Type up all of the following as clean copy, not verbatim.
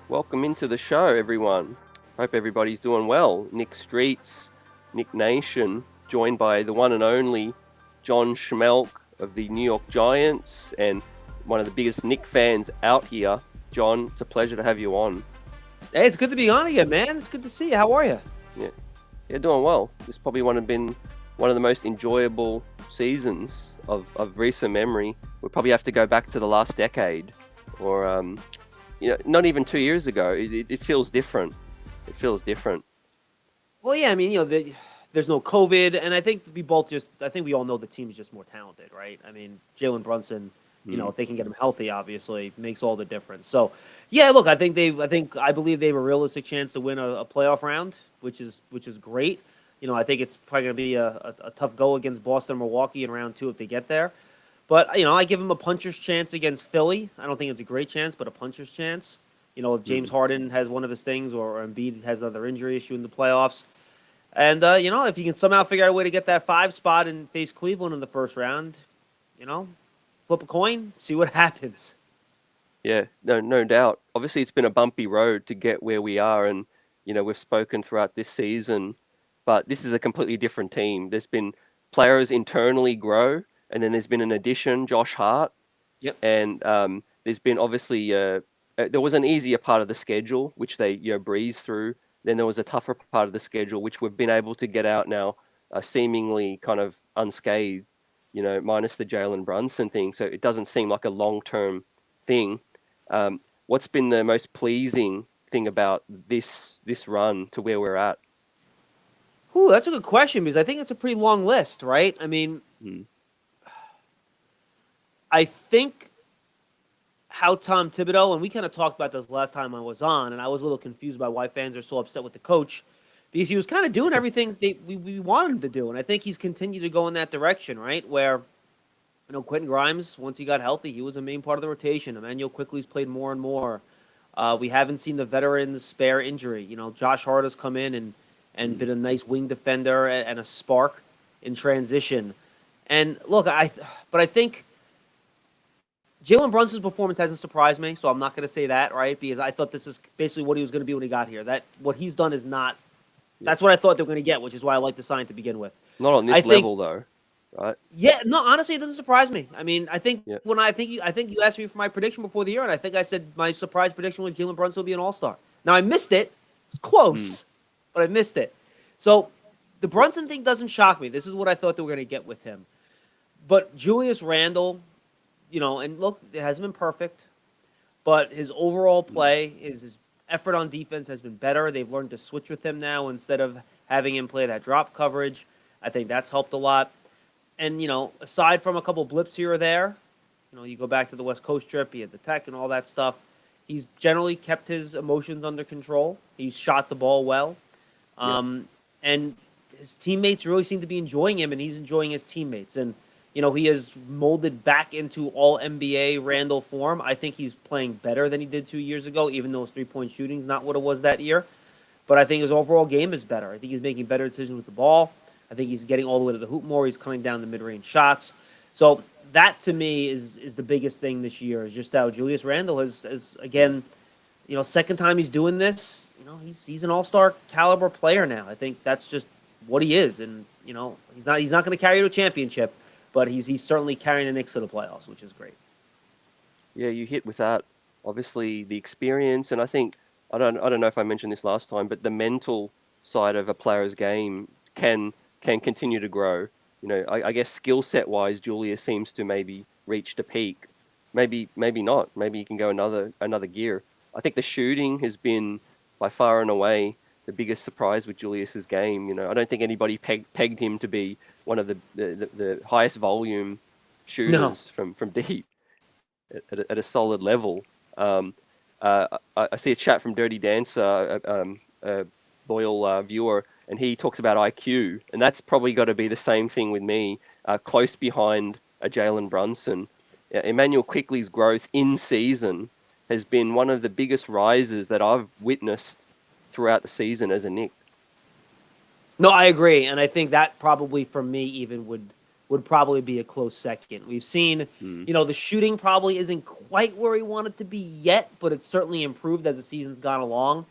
Welcome into the show, everyone. Hope everybody's doing well. Nick Streets, Nick Nation, joined by the one and only John Schmeelk of the New York Giants and one of the biggest Nick fans out here. John, it's a pleasure to have you on. Hey, it's good to be on again, man. It's good to see you. How are you? Yeah, doing well. This probably been one of the most enjoyable seasons of recent memory. We'll probably have to go back to the last decade or not even 2 years ago. It feels different. It feels different. Well, yeah, I mean, there's no COVID, and I think we all know the team's just more talented, right? I mean, Jalen Brunson, if they can get him healthy, obviously makes all the difference. So, yeah, look, I believe they have a realistic chance to win a playoff round, which is great. I think it's probably going to be a tough go against Boston or Milwaukee in round two if they get there. But, I give him a puncher's chance against Philly. I don't think it's a great chance, but a puncher's chance. If James Harden has one of his things or Embiid has another injury issue in the playoffs. And, if you can somehow figure out a way to get that 5 spot and face Cleveland in the first round, flip a coin, see what happens. Yeah, no doubt. Obviously, it's been a bumpy road to get where we are, and we've spoken throughout this season, but this is a completely different team. There's been players internally grow, and then there's been an addition, Josh Hart, Yep. and there's been obviously there was an easier part of the schedule which they breezed through. Then there was a tougher part of the schedule which we've been able to get out now, seemingly kind of unscathed. Minus the Jalen Brunson thing, so it doesn't seem like a long-term thing. What's been the most pleasing thing about this run to where we're at? Ooh, that's a good question because I think it's a pretty long list, right? I mean, I think how Tom Thibodeau, and we kind of talked about this last time I was on, and I was a little confused by why fans are so upset with the coach because he was kind of doing everything we wanted him to do, and I think he's continued to go in that direction, right? Where, Quentin Grimes, once he got healthy, he was a main part of the rotation. Emmanuel Quickley's played more and more. We haven't seen the veterans spare injury. Josh Hart has come in and been a nice wing defender and a spark in transition. And look, I think Jalen Brunson's performance hasn't surprised me, so I'm not going to say that, right? Because I thought this is basically what he was going to be when he got here. That what he's done is not. That's what I thought they were going to get, which is why I like the sign to begin with. Not on this level, though, right? Yeah, no, honestly, it doesn't surprise me. I mean, I think Yeah. when I think you asked me for my prediction before the year, and I think I said my surprise prediction was Jalen Brunson will be an All-Star. Now I missed it. It's close, but I missed it. So the Brunson thing doesn't shock me. This is what I thought they were going to get with him. But Julius Randle, and look, it hasn't been perfect, but his overall play, his effort on defense has been better. They've learned to switch with him now instead of having him play that drop coverage. I think that's helped a lot. And, aside from a couple blips here or there, you go back to the West Coast trip, he had the tech and all that stuff. He's generally kept his emotions under control. He's shot the ball well. And his teammates really seem to be enjoying him, and he's enjoying his teammates. And, he has molded back into all NBA Randle form. I think he's playing better than he did 2 years ago, even though his three-point shooting is not what it was that year. But I think his overall game is better. I think he's making better decisions with the ball. I think he's getting all the way to the hoop more. He's cutting down the mid-range shots. So that, to me, is the biggest thing this year, is just how Julius Randle has again, second time he's doing this. He's an all-star caliber player now. I think that's just what he is. And, he's not going to carry you to a championship, but he's certainly carrying the Knicks to the playoffs, which is great. Yeah, you hit with that. Obviously, the experience, and I think I don't know if I mentioned this last time, but the mental side of a player's game can continue to grow. I guess skill set wise, Julius seems to maybe reach the peak. Maybe not. Maybe he can go another gear. I think the shooting has been by far and away the biggest surprise with Julius's game. I don't think anybody pegged him to be one of the highest volume shooters from deep at a solid level. I see a chat from Dirty Dancer, a loyal viewer, and he talks about IQ, and that's probably got to be the same thing with me, close behind a Jalen Brunson. Emmanuel Quickley's growth in season has been one of the biggest rises that I've witnessed throughout the season as a Knick. No, I agree, and I think that probably for me even would would probably be a close second. We've seen, Mm. the shooting probably isn't quite where we want it to be yet, but it's certainly improved as the season's gone along.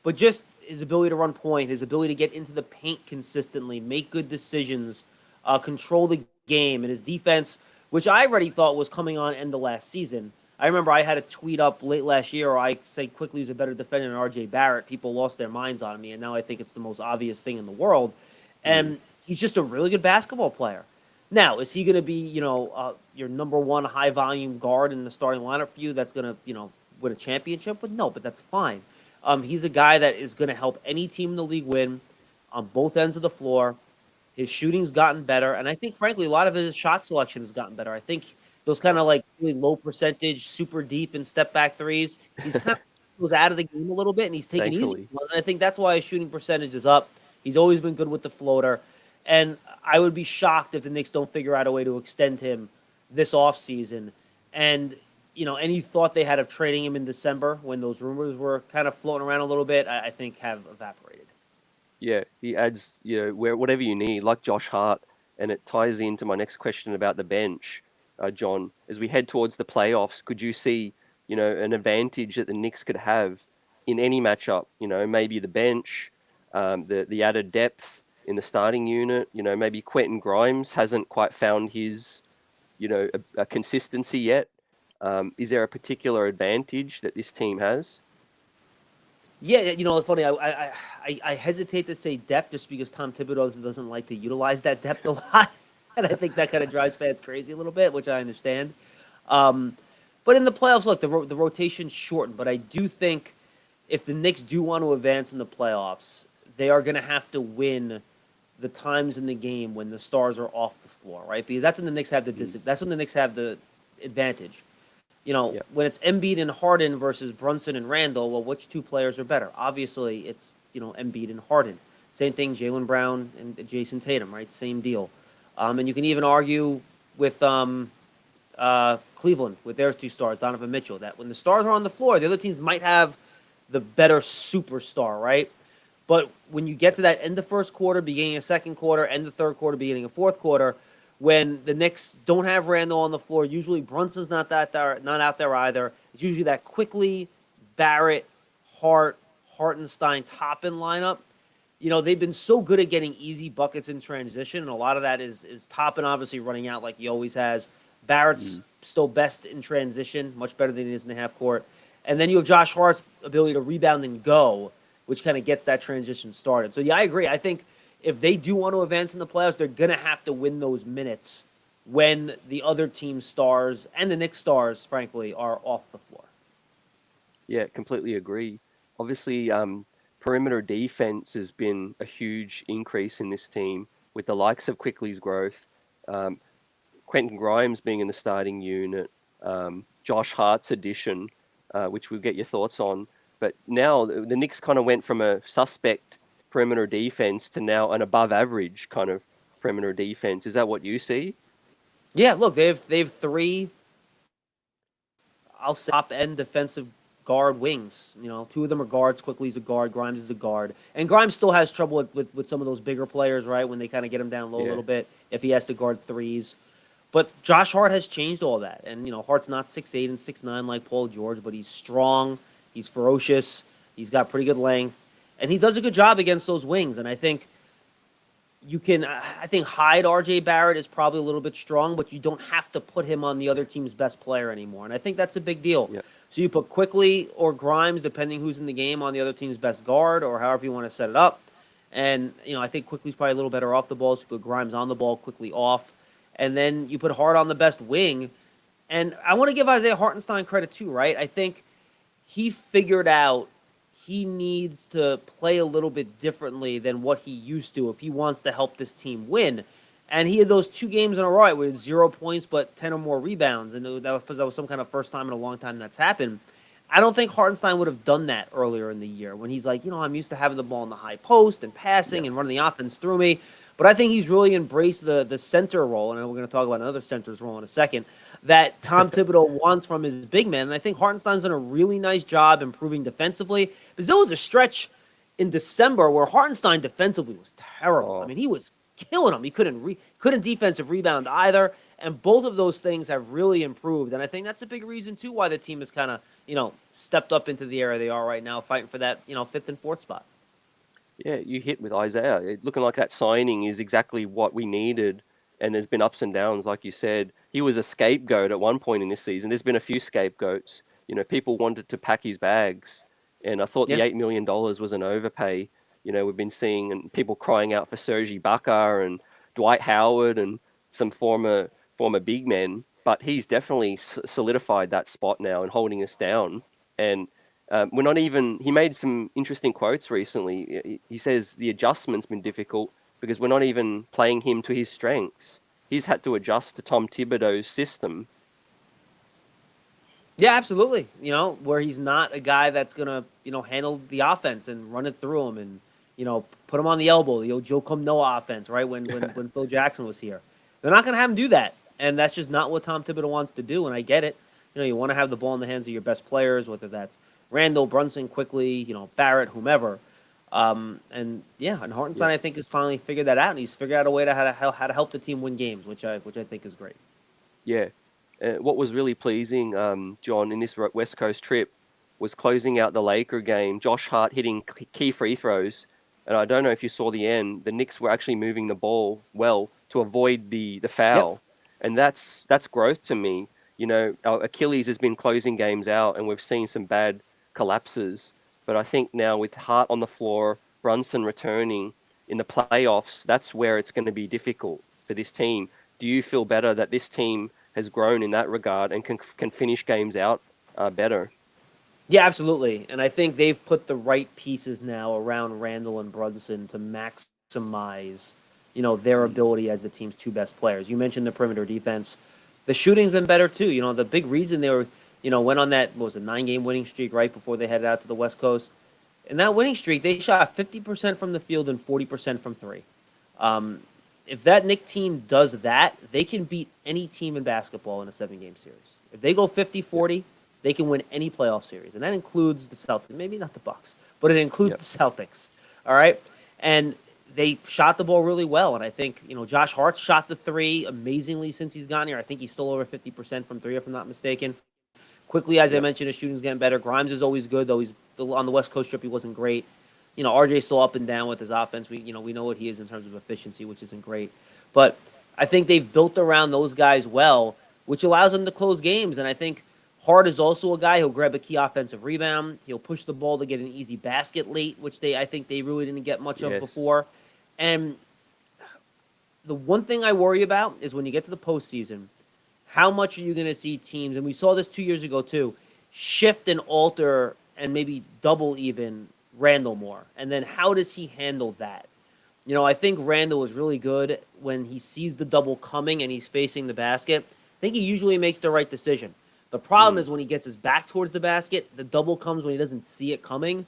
But just his ability to run point, his ability to get into the paint consistently, make good decisions, control the game, and his defense, which I already thought was coming on end of last season. I remember I had a tweet up late last year where I said Quickley was a better defender than RJ Barrett. People lost their minds on me, and now I think it's the most obvious thing in the world. Mm. And he's just a really good basketball player. Now, is he going to be, your number one high volume guard in the starting lineup for you that's going to, win a championship? But no, but that's fine. He's a guy that is going to help any team in the league win on both ends of the floor. His shooting's gotten better, and I think, frankly, a lot of his shot selection has gotten better. I think those kind of like really low percentage, super deep and step back threes, he's kind of goes out of the game a little bit, and he's taking easy Thankfully. ones. And I think that's why his shooting percentage is up. He's always been good with the floater, and I would be shocked if the Knicks don't figure out a way to extend him this offseason. And any thought they had of trading him in December when those rumors were kind of floating around a little bit, I think have evaporated. Yeah, he adds, whatever you need, like Josh Hart, and it ties into my next question about the bench, John. As we head towards the playoffs, could you see, an advantage that the Knicks could have in any matchup? Maybe the bench, the added depth in the starting unit. Maybe Quentin Grimes hasn't quite found his, a consistency yet. Is there a particular advantage that this team has? Yeah, it's funny. I hesitate to say depth just because Tom Thibodeau doesn't like to utilize that depth a lot, and I think that kind of drives fans crazy a little bit, which I understand. But in the playoffs, look, the rotation's shortened, but I do think if the Knicks do want to advance in the playoffs, they are going to have to win the times in the game when the stars are off the floor, right? Because that's when the Knicks have that's when the Knicks have the advantage. Yeah. When it's Embiid and Harden versus Brunson and Randle, well, which two players are better? Obviously, it's, Embiid and Harden. Same thing, Jalen Brown and Jason Tatum, right? Same deal. And you can even argue with Cleveland, with their two stars, Donovan Mitchell, that when the stars are on the floor, the other teams might have the better superstar, right? But when you get to that end of first quarter, beginning of second quarter, end of third quarter, beginning of fourth quarter, when the Knicks don't have Randle on the floor, usually Brunson's not out there either. It's usually that Quickley, Barrett, Hart, Hartenstein top-end lineup. They've been so good at getting easy buckets in transition, and a lot of that is Toppin obviously running out like he always has. Barrett's still best in transition, much better than he is in the half court. And then you have Josh Hart's ability to rebound and go, which kind of gets that transition started. So, yeah, I agree. I think if they do want to advance in the playoffs, they're going to have to win those minutes when the other team's stars and the Knicks stars, frankly, are off the floor. Yeah, completely agree. Obviously, perimeter defense has been a huge increase in this team with the likes of Quickley's growth, Quentin Grimes being in the starting unit, Josh Hart's addition, which we'll get your thoughts on. But now the Knicks kind of went from a suspect perimeter defense to now an above average kind of perimeter defense. Is that what you see? Yeah, look, they've three, I'll say, top end defensive guard wings. Two of them are guards. Quickley's a guard. Grimes is a guard. And Grimes still has trouble with some of those bigger players, right? When they kind of get him down low a little bit, if he has to guard threes. But Josh Hart has changed all that. And, Hart's not 6'8" and 6'9" like Paul George, but he's strong. He's ferocious. He's got pretty good length. And he does a good job against those wings. And I think hide RJ Barrett is probably a little bit strong, but you don't have to put him on the other team's best player anymore. And I think that's a big deal. Yeah. So you put Quickley or Grimes, depending who's in the game, on the other team's best guard, or however you want to set it up. And, I think Quickley's probably a little better off the ball, so you put Grimes on the ball, Quickley off. And then you put Hart on the best wing. And I want to give Isaiah Hartenstein credit too, right? I think he figured out he needs to play a little bit differently than what he used to if he wants to help this team win. And he had those 2 games in a row with 0 points but 10 or more rebounds. And that was some kind of first time in a long time that's happened. I don't think Hartenstein would have done that earlier in the year when he's like, I'm used to having the ball in the high post and passing and running the offense through me. But I think he's really embraced the center role, and we're going to talk about another center's role in a second, that Tom Thibodeau wants from his big man. And I think Hartenstein's done a really nice job improving defensively. Because there was a stretch in December where Hartenstein defensively was terrible. Oh. I mean, he was killing him. He couldn't defensive rebound either. And both of those things have really improved. And I think that's a big reason, too, why the team has kind of, stepped up into the area they are right now, fighting for that, fifth and fourth spot. Yeah, you hit with Isaiah. Looking like that signing is exactly what we needed. And there's been ups and downs, like you said. He was a scapegoat at one point in this season. There's been a few scapegoats. People wanted to pack his bags. And I thought Yeah. the $8 million was an overpay. We've been seeing and people crying out for Serge Ibaka and Dwight Howard and some former big men. But he's definitely solidified that spot now and holding us down. And we're not even. He made some interesting quotes recently. He says the adjustment's been difficult because we're not even playing him to his strengths. He's had to adjust to Tom Thibodeau's system. Yeah, absolutely. Where he's not a guy that's gonna, handle the offense and run it through him and, put him on the elbow, the old Joe Come Noah offense, right? When Phil Jackson was here, they're not gonna have him do that, and that's just not what Tom Thibodeau wants to do. And I get it. You want to have the ball in the hands of your best players, whether that's Randle, Brunson, Quickley, Barrett, whomever. And Hartenstein, I think, has finally figured that out, and he's figured out a way to how to help the team win games, which I think is great. Yeah. What was really pleasing, John, in this West Coast trip was closing out the Laker game. Josh Hart hitting key free throws. And I don't know if you saw the end. The Knicks were actually moving the ball well to avoid the foul. Yep. And that's growth to me. Our Achilles has been closing games out, and we've seen some bad collapses. But I think now with Hart on the floor, Brunson returning in the playoffs, that's where it's going to be difficult for this team. Do you feel better that this team has grown in that regard and can finish games out better? Yeah, absolutely. And I think they've put the right pieces now around Randle and Brunson to maximize, their ability as the team's two best players. You mentioned the perimeter defense. The shooting's been better too. The big reason they were, went on that, what was a 9-game winning streak right before they headed out to the West Coast. In that winning streak, they shot 50% from the field and 40% from three. If that Knicks team does that, they can beat any team in basketball in a 7-game series. If they go 50-40, they can win any playoff series, and that includes the Celtics. Maybe not the Bucks, but it includes the Celtics. All right, and they shot the ball really well, and I think Josh Hart shot the three amazingly since he's gotten here. I think he's still over 50% from three, if I'm not mistaken. Quickly, as I mentioned, his shooting's getting better. Grimes is always good, though he's on the West Coast trip. He wasn't great. RJ's still up and down with his offense. We know what he is in terms of efficiency, which isn't great. But I think they've built around those guys well, which allows them to close games. And I think Hart is also a guy who'll grab a key offensive rebound. He'll push the ball to get an easy basket late, which I think they really didn't get much of before. And the one thing I worry about is when you get to the postseason, how much are you going to see teams, and we saw this 2 years ago too, shift and alter and maybe double even Randle more. And then how does he handle that? I think Randle is really good when he sees the double coming and he's facing the basket. I think he usually makes the right decision. The problem is when he gets his back towards the basket, the double comes when he doesn't see it coming.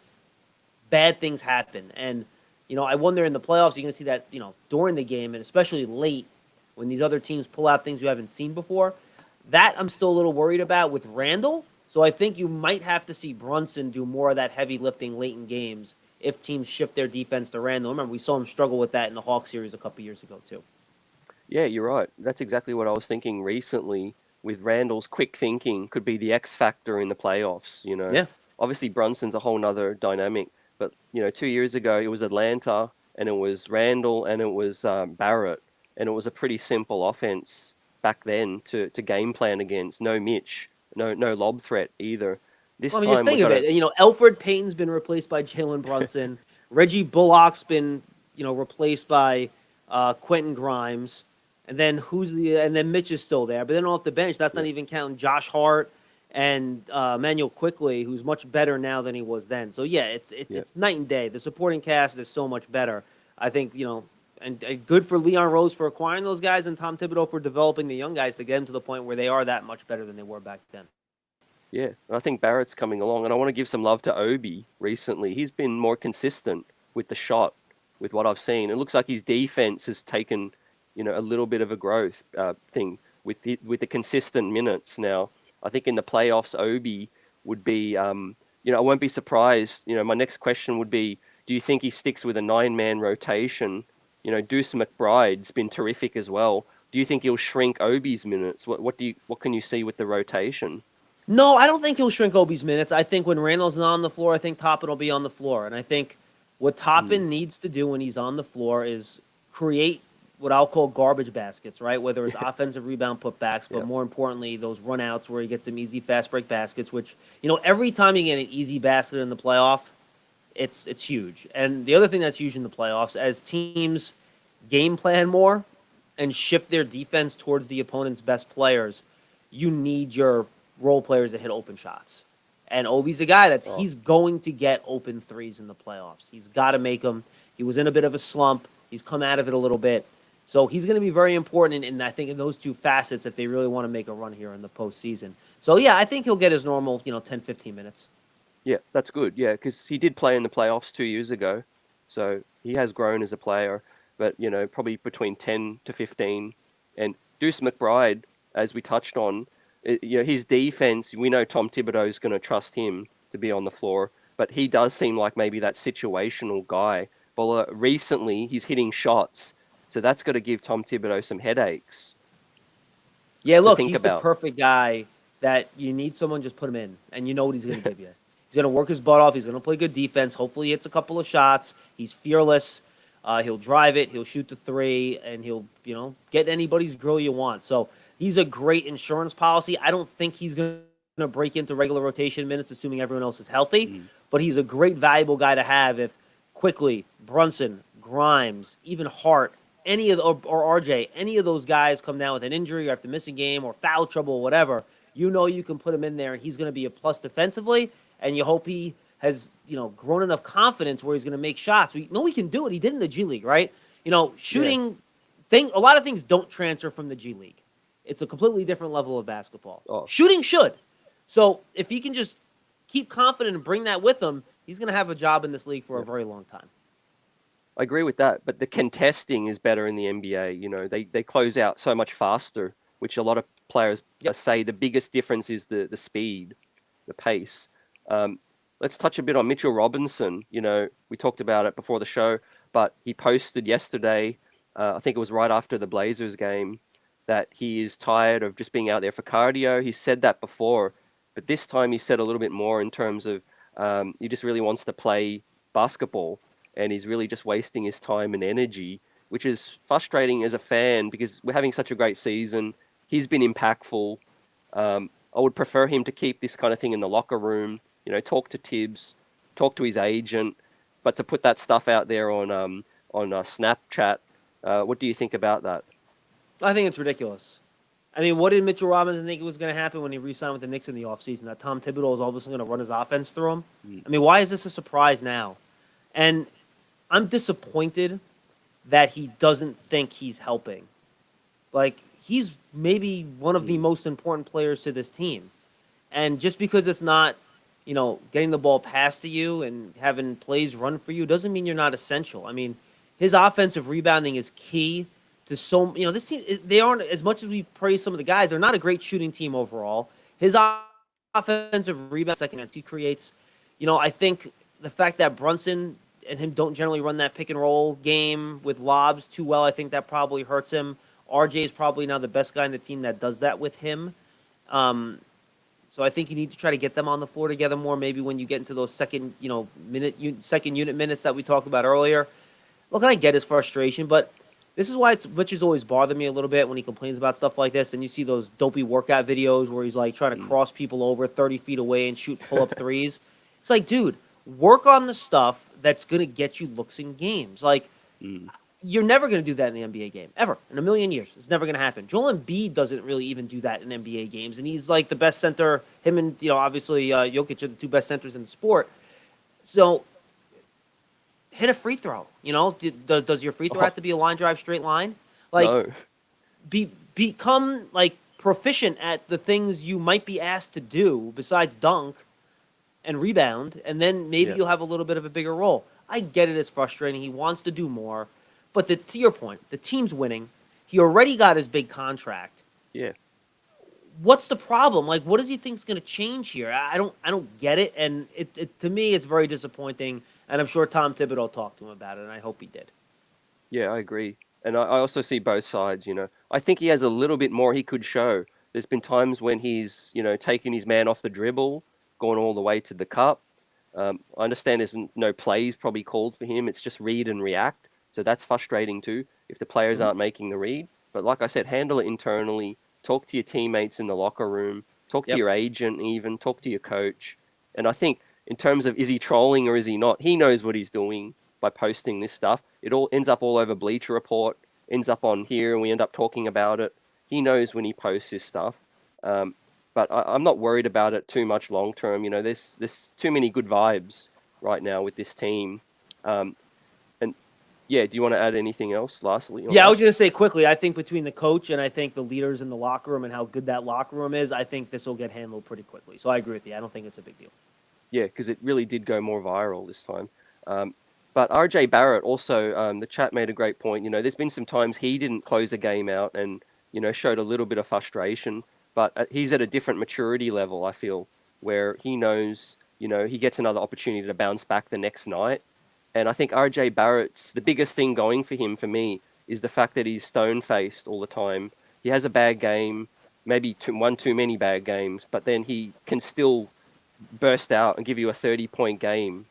Bad things happen. And, I wonder in the playoffs, you're going to see that, during the game and especially late when these other teams pull out things you haven't seen before. That I'm still a little worried about with Randle. So I think you might have to see Brunson do more of that heavy lifting late in games if teams shift their defense to Randle. Remember, we saw him struggle with that in the Hawks series a couple years ago, too. Yeah, you're right. That's exactly what I was thinking recently with Randle's quick thinking could be the X factor in the playoffs, Yeah. Obviously, Brunson's a whole nother dynamic. But, 2 years ago, it was Atlanta, and it was Randle, and it was Barrett. And it was a pretty simple offense back then to game plan against. No Mitch, no lob threat either. This Well, I mean, just time think of it. Elfrid Payton's been replaced by Jalen Brunson. Reggie Bullock's been, replaced by Quentin Grimes. And then and then Mitch is still there. But then off the bench, that's not even counting Josh Hart and Emmanuel Quickley, who's much better now than he was then. So, yeah, it's night and day. The supporting cast is so much better. I think, and good for Leon Rose for acquiring those guys and Tom Thibodeau for developing the young guys to get them to the point where they are that much better than they were back then. Yeah, and I think Barrett's coming along, and I want to give some love to Obi recently. He's been more consistent with the shot, with what I've seen. It looks like his defense has taken, a little bit of a growth thing with the consistent minutes now. I think in the playoffs, Obi would be, I won't be surprised. My next question would be, do you think he sticks with a 9-man rotation, Deuce McBride's been terrific as well. Do you think he'll shrink Obi's minutes? What can you see with the rotation? No, I don't think he'll shrink Obi's minutes. I think when Randle's not on the floor, I think Toppin will be on the floor. And I think what Mm, Toppin needs to do when he's on the floor is create what I'll call garbage baskets, right? Whether it's yeah, offensive rebound putbacks, but yeah, more importantly, those runouts where he gets some easy fast break baskets, which, every time you get an easy basket in the playoff, it's huge. And the other thing that's huge in the playoffs, as teams game plan more and shift their defense towards the opponent's best players, you need your role players to hit open shots. And Obi's a guy oh, he's going to get open threes in the playoffs. He's got to make them. He was in a bit of a slump. He's come out of it a little bit. So he's going to be very important in I think in those two facets if they really want to make a run here in the postseason. So yeah, I think he'll get his normal, 10, 15 minutes. yeah. That's good. Yeah, because he did play in the playoffs 2 years ago, so he has grown as a player. But probably between 10 to 15. And Deuce McBride, as we touched on, his defense. We know Tom Thibodeau is going to trust him to be on the floor, but he does seem like maybe that situational guy. Well, recently he's hitting shots, so that's got to give Tom Thibodeau some headaches Yeah, to look, think he's the about. perfect guy that you need someone, just put him in, and you know what he's going to give you. He's going to work his butt off. He's going to play good defense. Hopefully, he hits a couple of shots. He's fearless. He'll drive it. He'll shoot the three, and he'll, get anybody's grill you want. So he's a great insurance policy. I don't think he's going to break into regular rotation minutes, assuming everyone else is healthy. Mm, But he's a great, valuable guy to have if Quickley, Brunson, Grimes, even Hart, any of or RJ, any of those guys come down with an injury or have to miss a game or foul trouble or whatever, you can put him in there and he's going to be a plus defensively. And you hope he has grown enough confidence where he's going to make shots. We know he can do it. He did in the G League, right? yeah. Shooting thing. A lot of things don't transfer from the G League. It's a completely different level of basketball. Oh, Shooting should. So if he can just keep confident and bring that with him, he's going to have a job in this league for yeah. a very long time. I agree with that, but the contesting is better in the NBA. They close out so much faster, which a lot of players Yep. say the biggest difference is the speed, the pace. Um, let's touch a bit on Mitchell Robinson. We talked about it before the show, but he posted yesterday, I think it was right after the Blazers game, that he is tired of just being out there for cardio. He said that before, but this time he said a little bit more in terms of he just really wants to play basketball and he's really just wasting his time and energy, which is frustrating as a fan because we're having such a great season. He's been impactful. I would prefer him to keep this kind of thing in the locker room, talk to Thibs, talk to his agent, but to put that stuff out there on Snapchat, what do you think about that? I think it's ridiculous. I mean, what did Mitchell Robinson think was going to happen when he re-signed with the Knicks in the offseason? That Tom Thibodeau is obviously going to run his offense through him? Mm, I mean, why is this a surprise now? And I'm disappointed that he doesn't think he's helping. Like, he's maybe one of the mm, most important players to this team. And just because it's not, getting the ball passed to you and having plays run for you doesn't mean you're not essential. I mean, his offensive rebounding is key to this team, they aren't, as much as we praise some of the guys, they're not a great shooting team overall. His offensive rebound second he creates, I think the fact that Brunson and him don't generally run that pick and roll game with lobs too well, I think that probably hurts him. RJ is probably now the best guy in the team that does that with him. So I think you need to try to get them on the floor together more. Maybe when you get into those second unit minutes that we talked about earlier. Look, I get his frustration, but this is why which has always bothered me a little bit when he complains about stuff like this. And you see those dopey workout videos where he's like trying to mm. cross people over 30 feet away and shoot pull-up threes. It's like, dude, work on the stuff that's going to get you looks in games. Like, Mm. you're never going to do that in the NBA game, ever, in a million years. It's never going to happen. Joel Embiid doesn't really even do that in NBA games, and he's like the best center. Him and, obviously Jokic are the two best centers in the sport. So hit a free throw. Does your free throw Oh, have to be a line drive, straight line? Like, no. become, like, proficient at the things you might be asked to do besides dunk and rebound, and then maybe Yeah, you'll have a little bit of a bigger role. I get it. It's frustrating. He wants to do more. But to your point, the team's winning. He already got his big contract. yeah. What's the problem? Like, what does he think's going to change here? I don't get it. And it to me, it's very disappointing. And I'm sure Tom Thibodeau talked to him about it, and I hope he did. Yeah, I agree. And I also see both sides, I think he has a little bit more he could show. There's been times when he's, taken his man off the dribble, gone all the way to the cup. I understand there's no plays probably called for him. It's just read and react. So that's frustrating too if the players Mhm. aren't making the read. But like I said, handle it internally. Talk to your teammates in the locker room. Talk to Yep. your agent even. Talk to your coach. And I think in terms of is he trolling or is he not, he knows what he's doing by posting this stuff. It all ends up all over Bleacher Report, ends up on here, and we end up talking about it. He knows when he posts this stuff. Um, but I'm not worried about it too much long term. There's too many good vibes right now with this team. Um, and yeah, do you want to add anything else, lastly, on Yeah, I that? was going to say quickly, I think between the coach and I think the leaders in the locker room and how good that locker room is, I think this will get handled pretty quickly. So I agree with you. I don't think it's a big deal. Yeah, because it really did go more viral this time. Um, but RJ Barrett also, the chat made a great point. There's been some times he didn't close a game out and, showed a little bit of frustration, but he's at a different maturity level, I feel, where he knows, he gets another opportunity to bounce back the next night. And I think RJ Barrett's the biggest thing going for him, for me, is the fact that he's stone faced all the time. He has a bad game, maybe one too many bad games, but then he can still burst out and give you a 30-point game,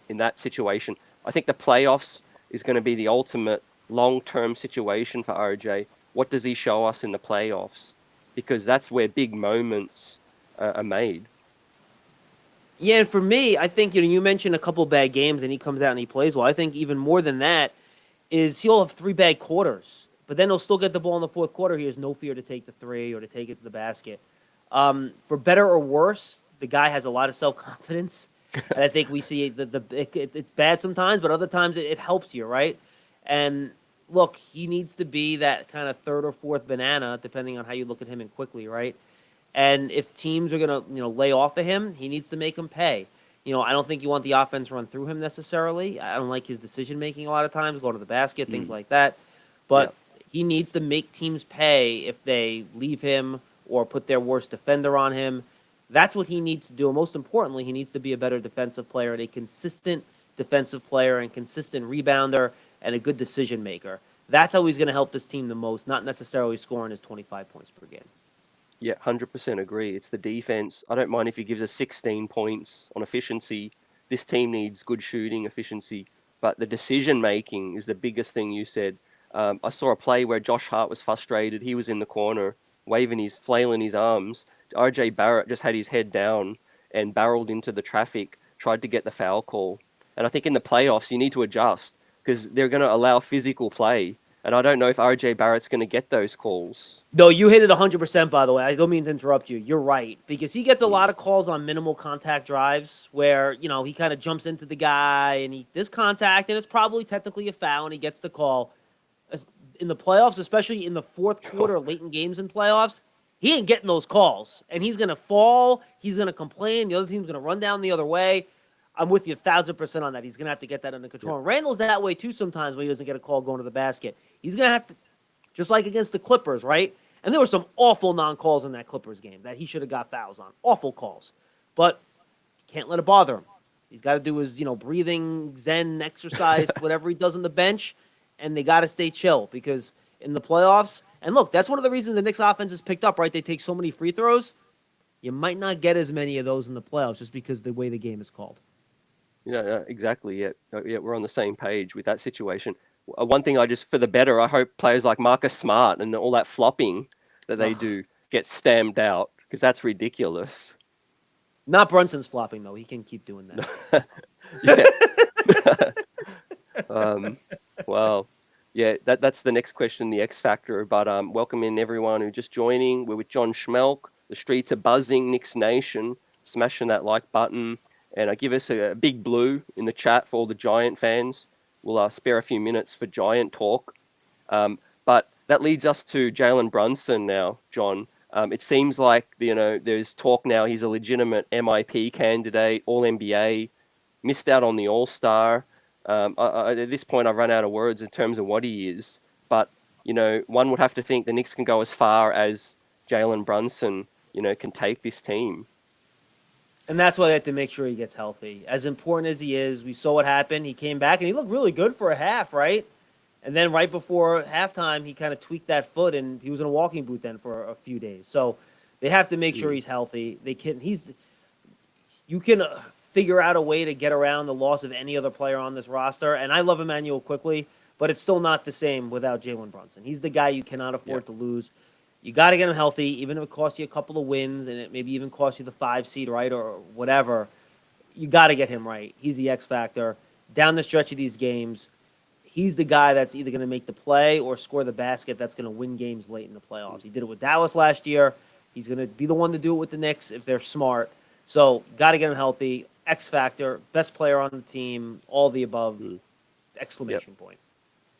in that situation. I think the playoffs is going to be the ultimate long-term situation for RJ. What does he show us in the playoffs? Because that's where big moments are made. Yeah, and for me, I think you mentioned a couple bad games and he comes out and he plays well. I think even more than that is he'll have three bad quarters, but then he'll still get the ball in the fourth quarter. He has no fear to take the three or to take it to the basket. For better or worse, the guy has a lot of self confidence, and I think we see it's bad sometimes, but other times it helps you, right? And look, he needs to be that kind of third or fourth banana, depending on how you look at him and quickly, right? And if teams are gonna lay off of him, he needs to make them pay. I don't think you want the offense run through him necessarily. I don't like his decision making a lot of times, going to the basket, things Mm, like that. yeah, But he needs to make teams pay if they leave him or put their worst defender on him. That's what he needs to do. And most importantly, he needs to be a better defensive player and a consistent defensive player and consistent rebounder and a good decision maker. That's how he's going to help this team the most, not necessarily scoring his 25 points per game. yeah, 100% agree. It's the defense. I don't mind if he gives us 16 points on efficiency. This team needs good shooting efficiency, but the decision making is the biggest thing you said. I saw a play where Josh Hart was frustrated. He was in the corner, flailing his arms. RJ Barrett just had his head down and barreled into the traffic, tried to get the foul call. And I think in the playoffs, you need to adjust because they're going to allow physical play. And I don't know if RJ Barrett's going to get those calls. No, you hit it 100%, by the way. I don't mean to interrupt you. You're right. Because he gets a Mm, lot of calls on minimal contact drives where, he kind of jumps into the guy and he does contact and it's probably technically a foul and he gets the call. In the playoffs, especially in the fourth quarter, late in games in playoffs, he ain't getting those calls. And he's going to fall. He's going to complain. The other team's going to run down the other way. I'm with you 1,000% on that. He's going to have to get that under yeah. control. And Randle's that way too sometimes when he doesn't get a call going to the basket. He's going to have to, just like against the Clippers, right? And there were some awful non-calls in that Clippers game that he should have got fouls on. Awful calls. But can't let it bother him. He's got to do his, breathing, Zen exercise, whatever he does on the bench, and they got to stay chill because in the playoffs, and look, that's one of the reasons the Knicks offense is picked up, right? They take so many free throws. You might not get as many of those in the playoffs just because the way the game is called. Yeah, exactly. Yeah, yeah, we're on the same page with that situation. One thing for the better, I hope players like Marcus Smart and all that flopping that they Ugh. do get stamped out because that's ridiculous. Not Brunson's flopping though. He can keep doing that. Yeah. um, well, yeah, that's the next question, the X factor. But welcome in everyone who just joining. We're with John Schmeelk. The streets are buzzing. Knicks Nation, smashing that like button, and give us a big blue in the chat for all the Giant fans. We'll spare a few minutes for Giant talk. But that leads us to Jalen Brunson now, John. It seems like there's talk now he's a legitimate MIP candidate, All NBA, missed out on the All Star. At this point, I've run out of words in terms of what he is. But one would have to think the Knicks can go as far as Jalen Brunson, can take this team. And that's why they have to make sure he gets healthy. As important as he is, we saw what happened. He came back and he looked really good for a half, right? And then right before halftime, he kind of tweaked that foot, and he was in a walking boot then for a few days. So they have to make sure Mm. he's healthy. You can figure out a way to get around the loss of any other player on this roster. And I love Emmanuel Quickley, but it's still not the same without Jalen Brunson. He's the guy you cannot afford Yep. to lose. You got to get him healthy, even if it costs you a couple of wins and it maybe even costs you the 5 seed, right, or whatever. You got to get him right. He's the X factor down the stretch of these games. He's the guy that's either going to make the play or score the basket that's going to win games late in the playoffs. He did it with Dallas last year. He's going to be the one to do it with the Knicks if they're smart. So, got to get him healthy. X factor, best player on the team, all the above. Mm. Yep. Exclamation point.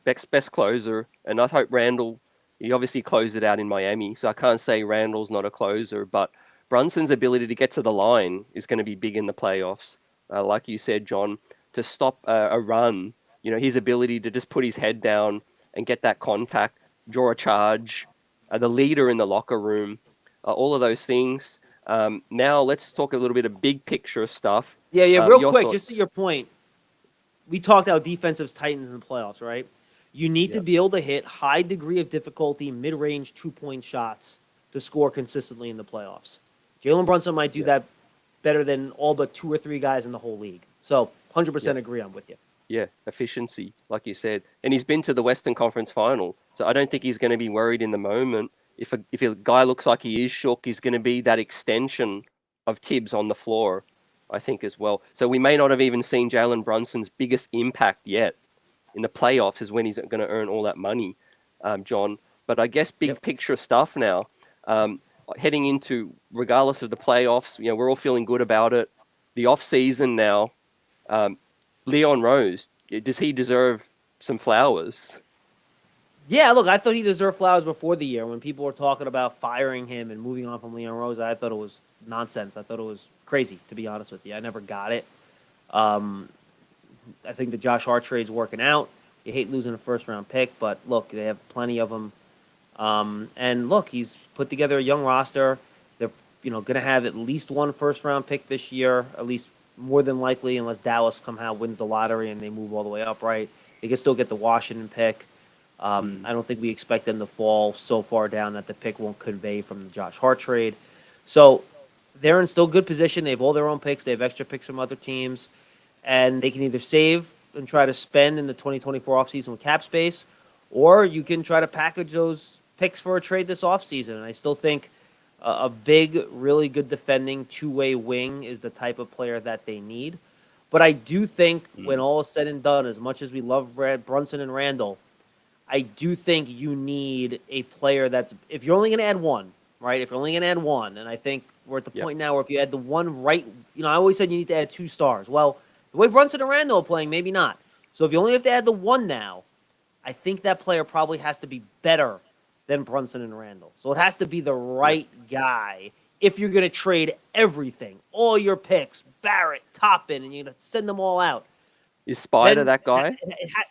Best closer, and I hope Randle. He obviously closed it out in Miami, so I can't say Randle's not a closer, but Brunson's ability to get to the line is going to be big in the playoffs. Like you said, John, to stop a run, his ability to just put his head down and get that contact, draw a charge, the leader in the locker room, all of those things. Now let's talk a little bit of big picture stuff. Yeah, real Your quick, just to thoughts? your point, we talked how defensive's titans in the playoffs, right? You need to Yep. be able to hit high degree of difficulty, mid-range 2-point shots to score consistently in the playoffs. Jalen Brunson might do Yep. that better than all but 2 or 3 guys in the whole league. So 100% Yep. agree. I'm with you. Yeah, efficiency, like you said, and he's been to the Western Conference Final, so I don't think he's going to be worried in the moment. If a guy looks like he is shook, he's going to be that extension of Thibs on the floor, I think as well. So we may not have even seen Jalen Brunson's biggest impact yet. In the playoffs is when he's going to earn all that money, John. But I guess big Yep. picture stuff now, heading into regardless of the playoffs, we're all feeling good about it. The off season now. Um, Leon Rose, does he deserve some flowers? Yeah, look, I thought he deserved flowers before the year when people were talking about firing him and moving on from Leon Rose. I thought it was nonsense. I thought it was crazy, to be honest with you. I never got it. Um, I think the Josh Hart trade's working out. You hate losing a first round pick, but look, they have plenty of them. And look, he's put together a young roster. They're going to have at least one first round pick this year, at least more than likely, unless Dallas somehow wins the lottery and they move all the way up. Right? They can still get the Washington pick. I don't think we expect them to fall so far down that the pick won't convey from the Josh Hart trade. So they're in still good position. They have all their own picks. They have extra picks from other teams, and they can either save and try to spend in the 2024 offseason with cap space, or you can try to package those picks for a trade this offseason. And I still think a big, really good defending two-way wing is the type of player that they need. But I do think when Mm. all is said and done, as much as we love Brunson and Randle, I do think you need a player that's, if you're only going to add one, right? If you're only going to add one, and I think we're at the Yep. point now where if you add the one right, I always said you need to add 2 stars. Well, the way Brunson and Randle are playing, maybe not. So if you only have to add the one now, I think that player probably has to be better than Brunson and Randle. So it has to be the Yep. right guy if you're going to trade everything, all your picks, Barrett, Toppin, and you're going to send them all out. Is Spider Then that guy?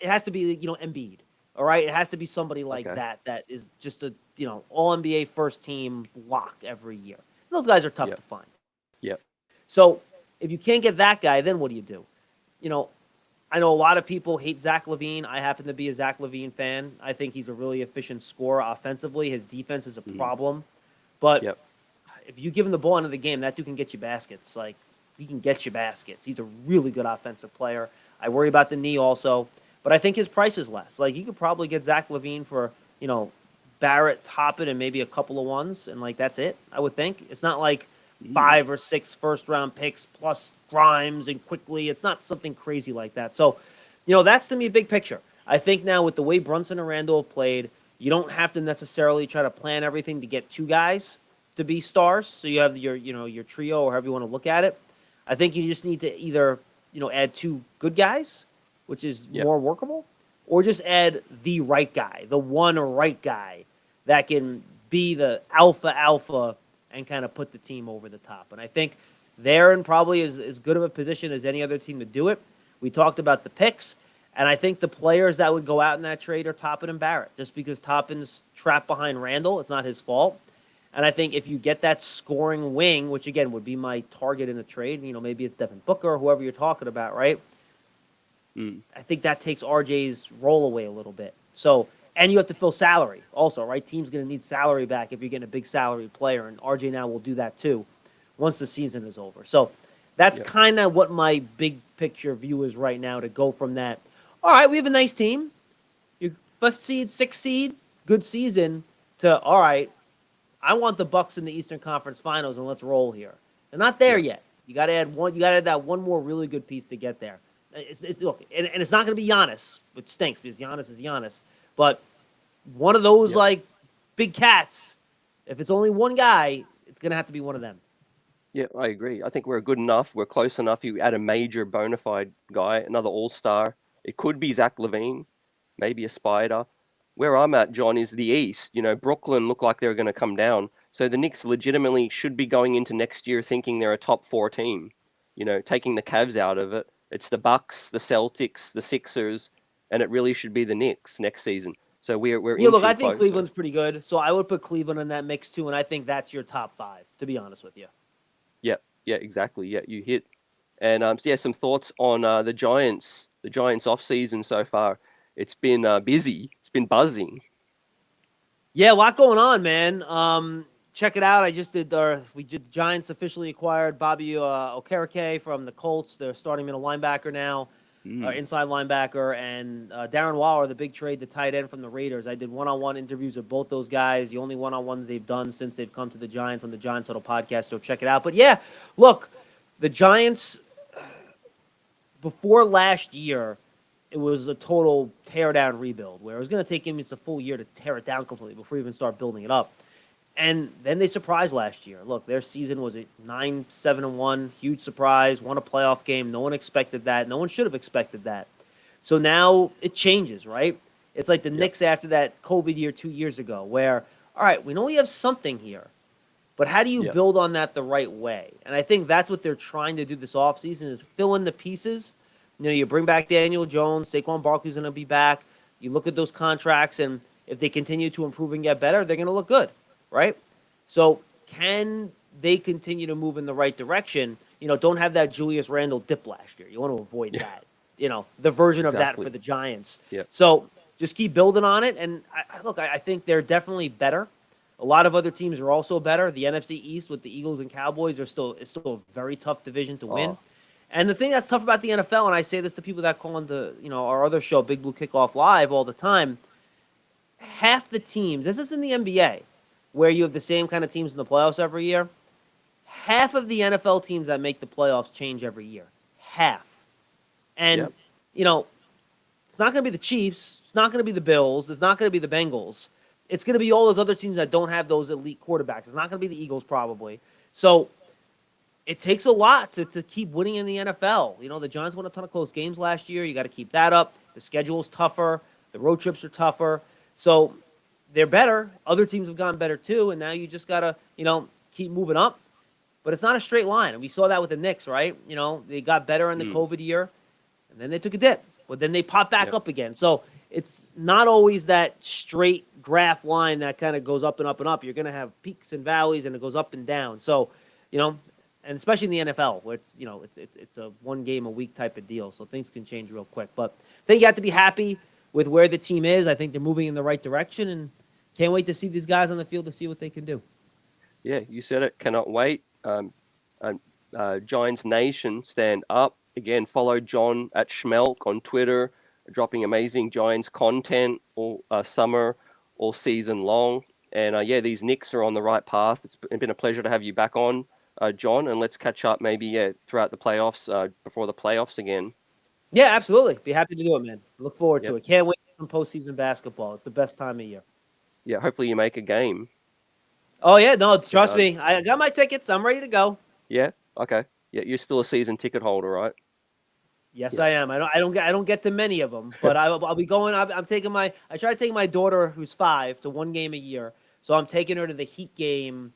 it has to be, Embiid. All right, it has to be somebody like Okay. that is just a All NBA first team lock every year. Those guys are tough Yep. to find. Yep. So if you can't get that guy, then what do you do? I know a lot of people hate Zach LaVine. I happen to be a Zach LaVine fan. I think he's a really efficient scorer offensively. His defense is a problem, but Yep. if you give him the ball into the game, that dude can get you baskets. Like, he can get you baskets. He's a really good offensive player. I worry about the knee also, but I think his price is less. Like, you could probably get Zach LaVine for, Barrett, Toppin, and maybe a couple of ones, and, like, that's it, I would think. It's not like 5 or 6 first-round picks plus Grimes and Quickley. It's not something crazy like that. So, that's to me a big picture. I think now with the way Brunson and Randle have played, you don't have to necessarily try to plan everything to get 2 guys to be stars. So you have your trio or however you want to look at it. I think you just need to either, add 2 good guys, which is Yep. more workable, or just add the right guy, the one right guy that can be the alpha and kind of put the team over the top. And I think they're in probably as good of a position as any other team to do it. We talked about the picks, and I think the players that would go out in that trade are Toppin and Barrett, just because Toppin's trapped behind Randle. It's not his fault. And I think if you get that scoring wing, which again would be my target in a trade, maybe it's Devin Booker or whoever you're talking about, right? Mm. I think that takes RJ's role away a little bit. So, and you have to fill salary also, right? Team's going to need salary back if you're getting a big salary player, and RJ now will do that too once the season is over. So, that's Yep. kind of what my big picture view is right now to go from that. All right, we have a nice team. You're fifth seed, sixth seed, good season to all right. I want the Bucks in the Eastern Conference Finals, and let's roll here. They're not there Yep. yet. You got to add one. You got to add that one more really good piece to get there. Look, and it's not going to be Giannis, which stinks because Giannis is Giannis. But one of those Yep. like big cats. If it's only one guy, it's going to have to be one of them. Yeah, I agree. I think we're good enough. We're close enough. You add a major bona fide guy, another all star. It could be Zach Levine, maybe a Spider. Where I'm at, John, is the East. Brooklyn look like they're going to come down. So the Knicks legitimately should be going into next year thinking they're a top four team. Taking the Cavs out of it. It's the Bucks, the Celtics, the Sixers, and it really should be the Knicks next season. So we're Yeah, look, I inching think closer. Cleveland's pretty good, so I would put Cleveland in that mix too, and I think that's your top five. To be honest with you. Yeah, yeah, exactly. Yeah, you hit. And yeah, some thoughts on the Giants. The Giants off season so far. It's been busy. It's been buzzing. Yeah, a lot going on, man. Check it out. I just did. We did. Giants officially acquired Bobby Okereke from the Colts. They're starting middle linebacker now, Mm, inside linebacker, and Darren Waller, the big trade, the tight end from the Raiders. I did one-on-one interviews with both those guys. The only one-on-ones they've done since they've come to the Giants on the Giants Huddle podcast. So check it out. But yeah, look, the Giants before last year, it was a total tear down rebuild where it was going to take him just a full year to tear it down completely before you even start building it up. And then they surprised last year. Look, their season was a 9-7-1, huge surprise, won a playoff game. No one expected that. No one should have expected that. So now it changes, right? It's like the yep, Knicks after that COVID year 2 years ago, where, all right, we know we have something here, but how do you yep, build on that the right way? And I think that's what they're trying to do this offseason is fill in the pieces. You bring back Daniel Jones, Saquon Barkley's going to be back. You look at those contracts, and if they continue to improve and get better, they're going to look good, right? So can they continue to move in the right direction? Don't have that Julius Randle dip last year. You want to avoid yeah, that. The version of that for exactly. the Giants. Yep, So just keep building on it. And I think they're definitely better. A lot of other teams are also better. The NFC East with the Eagles and Cowboys it's still a very tough division to win. oh, And the thing that's tough about the NFL, and I say this to people that call into our other show, Big Blue Kickoff Live, all the time, half the teams, this is in the NBA, where you have the same kind of teams in the playoffs every year, half of the NFL teams that make the playoffs change every year. Half. And, yep, you know, it's not going to be the Chiefs. It's not going to be the Bills. It's not going to be the Bengals. It's going to be all those other teams that don't have those elite quarterbacks. It's not going to be the Eagles, probably. So it takes a lot to keep winning in the NFL. The Giants won a ton of close games last year. You got to keep that up. The schedule's tougher. The road trips are tougher. So they're better. Other teams have gotten better too. And now you just got to, keep moving up. But it's not a straight line. And we saw that with the Knicks, right? They got better in the mm, COVID year. And then they took a dip. But then they popped back yep, up again. So it's not always that straight graph line that kind of goes up and up and up. You're going to have peaks and valleys, and it goes up and down. So, and especially in the NFL, where it's a one game a week type of deal, so things can change real quick. But I think you have to be happy with where the team is. I think they're moving in the right direction, and can't wait to see these guys on the field to see what they can do. yeah. You said it. Cannot wait. And Giants Nation, stand up again. Follow John at Schmeelk on Twitter, dropping amazing Giants content all summer, all season long. And yeah, these Knicks are on the right path. It's been a pleasure to have you back on, John. And let's catch up maybe throughout the playoffs, before the playoffs again. Yeah, absolutely. Be happy to do it, man. Look forward to Yep. it. Can't wait for some postseason basketball. It's the best time of year. Yeah. Hopefully you make a game. Oh yeah, no, Get trust done. me. I got my tickets. I'm ready to go. Yeah. Okay. Yeah. You're still a season ticket holder, right? Yes, Yeah. I am. I don't get to many of them, but I'll be going. I'm taking my. I try to take my daughter, who's 5, to one game a year. So I'm taking her to the Heat game.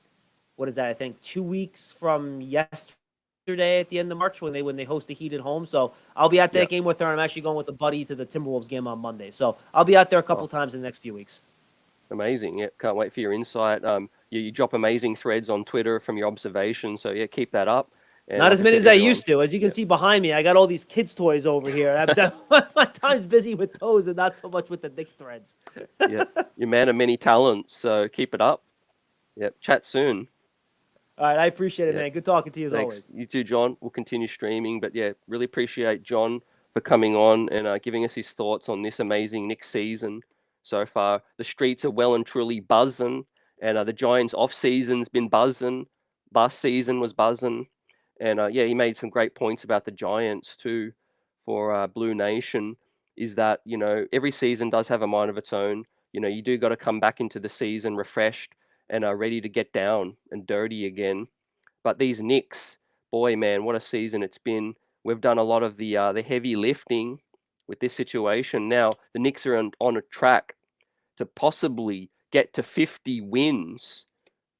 What is that? I think 2 weeks from yesterday at the end of March when they host the Heat at home. So I'll be at Yeah. that game with her. I'm actually going with a buddy to the Timberwolves game on Monday. So I'll be out there a couple Oh, times in the next few weeks. amazing. Yeah. Can't wait for your insight. You drop amazing threads on Twitter from your observations. So yeah, keep that up. And Not like as I many said, as I everyone. used to. As you can Yeah. see behind me, I got all these kids' toys over here. My time's busy with those and not so much with the Knicks threads. Yeah. You're a man of many talents, so keep it up. Yep. Chat soon. All right, I appreciate it, Yeah. man. Good talking to you as Thanks. always. You too, John. We'll continue streaming, but yeah, really appreciate John for coming on and giving us his thoughts on this amazing Knicks season so far. The streets are well and truly buzzing, and the Giants' off season's been buzzing. Last season was buzzing, and yeah, he made some great points about the Giants too. For Blue Nation, is that every season does have a mind of its own. You do got to come back into the season refreshed and ready to get down and dirty again. But these Knicks, boy, man, what a season it's been. We've done a lot of the heavy lifting with this situation. Now the Knicks are on a track to possibly get to 50 wins.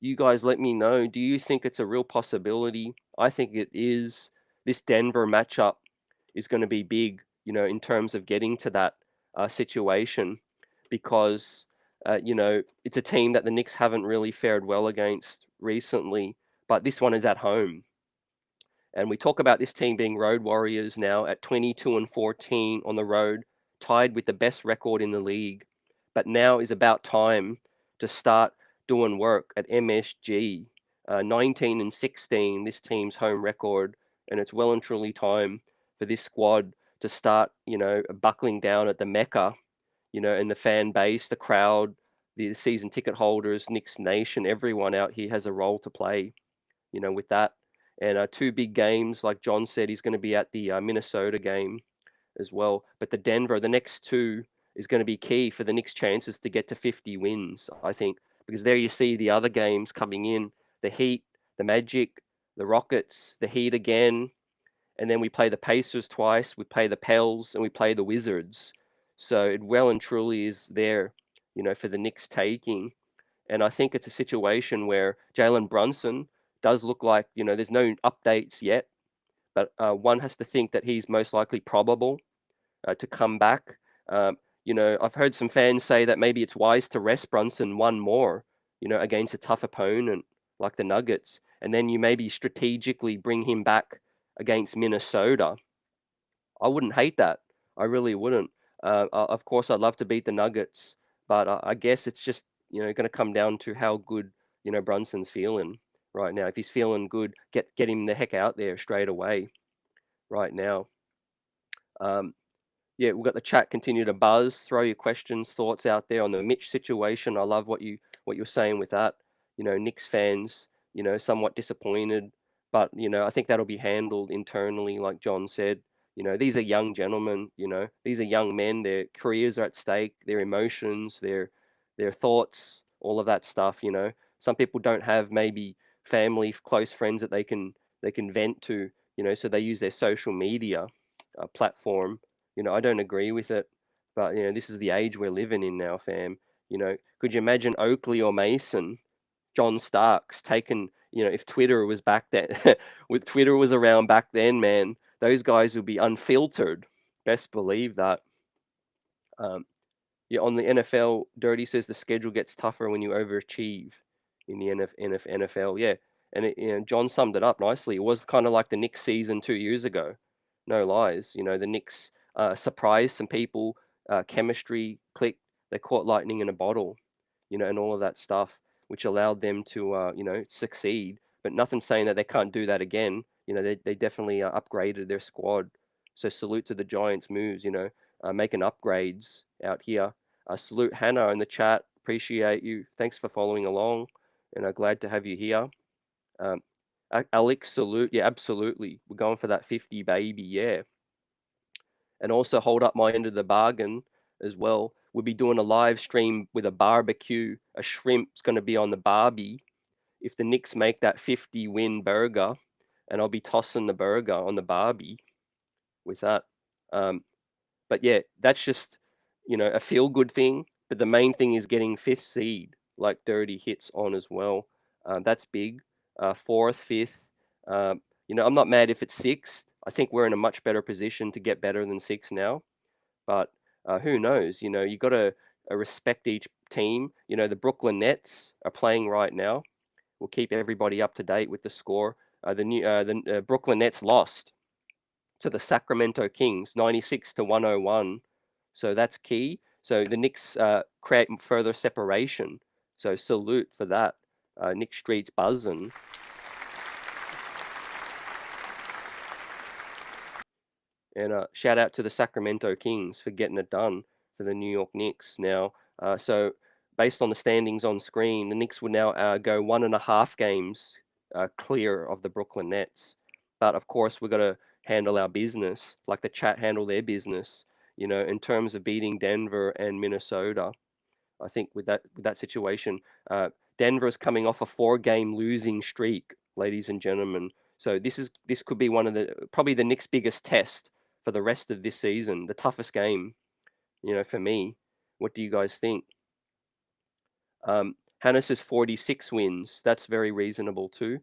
You guys let me know. Do you think it's a real possibility? I think it is. This Denver matchup is going to be big, in terms of getting to that situation because, it's a team that the Knicks haven't really fared well against recently, but this one is at home. And we talk about this team being road warriors now at 22-14 on the road, tied with the best record in the league. But now is about time to start doing work at MSG. 19-16, this team's home record, and it's well and truly time for this squad to start, buckling down at the Mecca, and the fan base, the crowd, the season ticket holders, Knicks Nation, everyone out here has a role to play, with that. And two big games, like John said, he's going to be at the Minnesota game as well. But the next two is going to be key for the Knicks' chances to get to 50 wins, I think, because there you see the other games coming in: the Heat, the Magic, the Rockets, the Heat again, and then we play the Pacers twice, we play the Pels, and we play the Wizards. So it well and truly is there, for the Knicks taking. And I think it's a situation where Jalen Brunson does look like, there's no updates yet, but one has to think that he's most likely probable to come back. I've heard some fans say that maybe it's wise to rest Brunson one more, against a tough opponent like the Nuggets, and then you maybe strategically bring him back against Minnesota. I wouldn't hate that. I really wouldn't. Of course, I'd love to beat the Nuggets, but I guess it's just going to come down to how good Brunson's feeling right now. If he's feeling good, get him the heck out there straight away right now. Um, yeah, we've got the chat continue to buzz. Throw your questions, thoughts out there on the Mitch situation. I love what you're saying with that. Knicks fans, somewhat disappointed, but I think that'll be handled internally, like John said. These are young gentlemen. These are young men. Their careers are at stake. Their emotions, their thoughts, all of that stuff. Some people don't have maybe family, close friends that they can vent to. So they use their social media platform. I don't agree with it, but this is the age we're living in now, fam. Could you imagine Oakley or Mason, John Starks taking, if Twitter was back then, with Twitter was around back then, man, those guys would be unfiltered. Best believe that. Um, yeah, on the NFL, Dirty says the schedule gets tougher when you overachieve in the NFL. Yeah, and John summed it up nicely. It was kind of like the Knicks season 2 years ago. No lies. The Knicks surprised some people. Chemistry clicked. They caught lightning in a bottle. And all of that stuff, which allowed them to succeed. But nothing saying that they can't do that again. They definitely upgraded their squad. So salute to the Giants' moves. Making upgrades out here. Salute Hannah in the chat. Appreciate you. Thanks for following along, and I'm glad to have you here. Um, Alex, salute. Yeah, absolutely. We're going for that 50, baby. Yeah. And also hold up my end of the bargain as well. We'll be doing a live stream with a barbecue. A shrimp's going to be on the barbie if the Knicks make that 50-win burger, and I'll be tossing the burger on the barbie with that. But yeah, that's just a feel good thing. But the main thing is getting fifth seed, like Dirty hits on as well. That's big. Fourth, fifth. I'm not mad if it's sixth. I think we're in a much better position to get better than six now. But who knows? You got to respect each team. The Brooklyn Nets are playing right now. We'll keep everybody up to date with the score. The Brooklyn Nets lost to the Sacramento Kings, 96-101. So that's key. So the Knicks create further separation. So salute for that. Nick Street's buzzing. And shout out to the Sacramento Kings for getting it done for the New York Knicks. Now, so based on the standings on screen, the Knicks would now go 1.5 games clear of the Brooklyn Nets. But of course, we've got to handle our business, like the chat handle their business. In terms of beating Denver and Minnesota. I think with that situation, Denver's coming off a 4-game losing streak, ladies and gentlemen. So this could be one of probably the Knicks' biggest test for the rest of this season, the toughest game, for me. What do you guys think? Hannah says 46 wins. That's very reasonable too.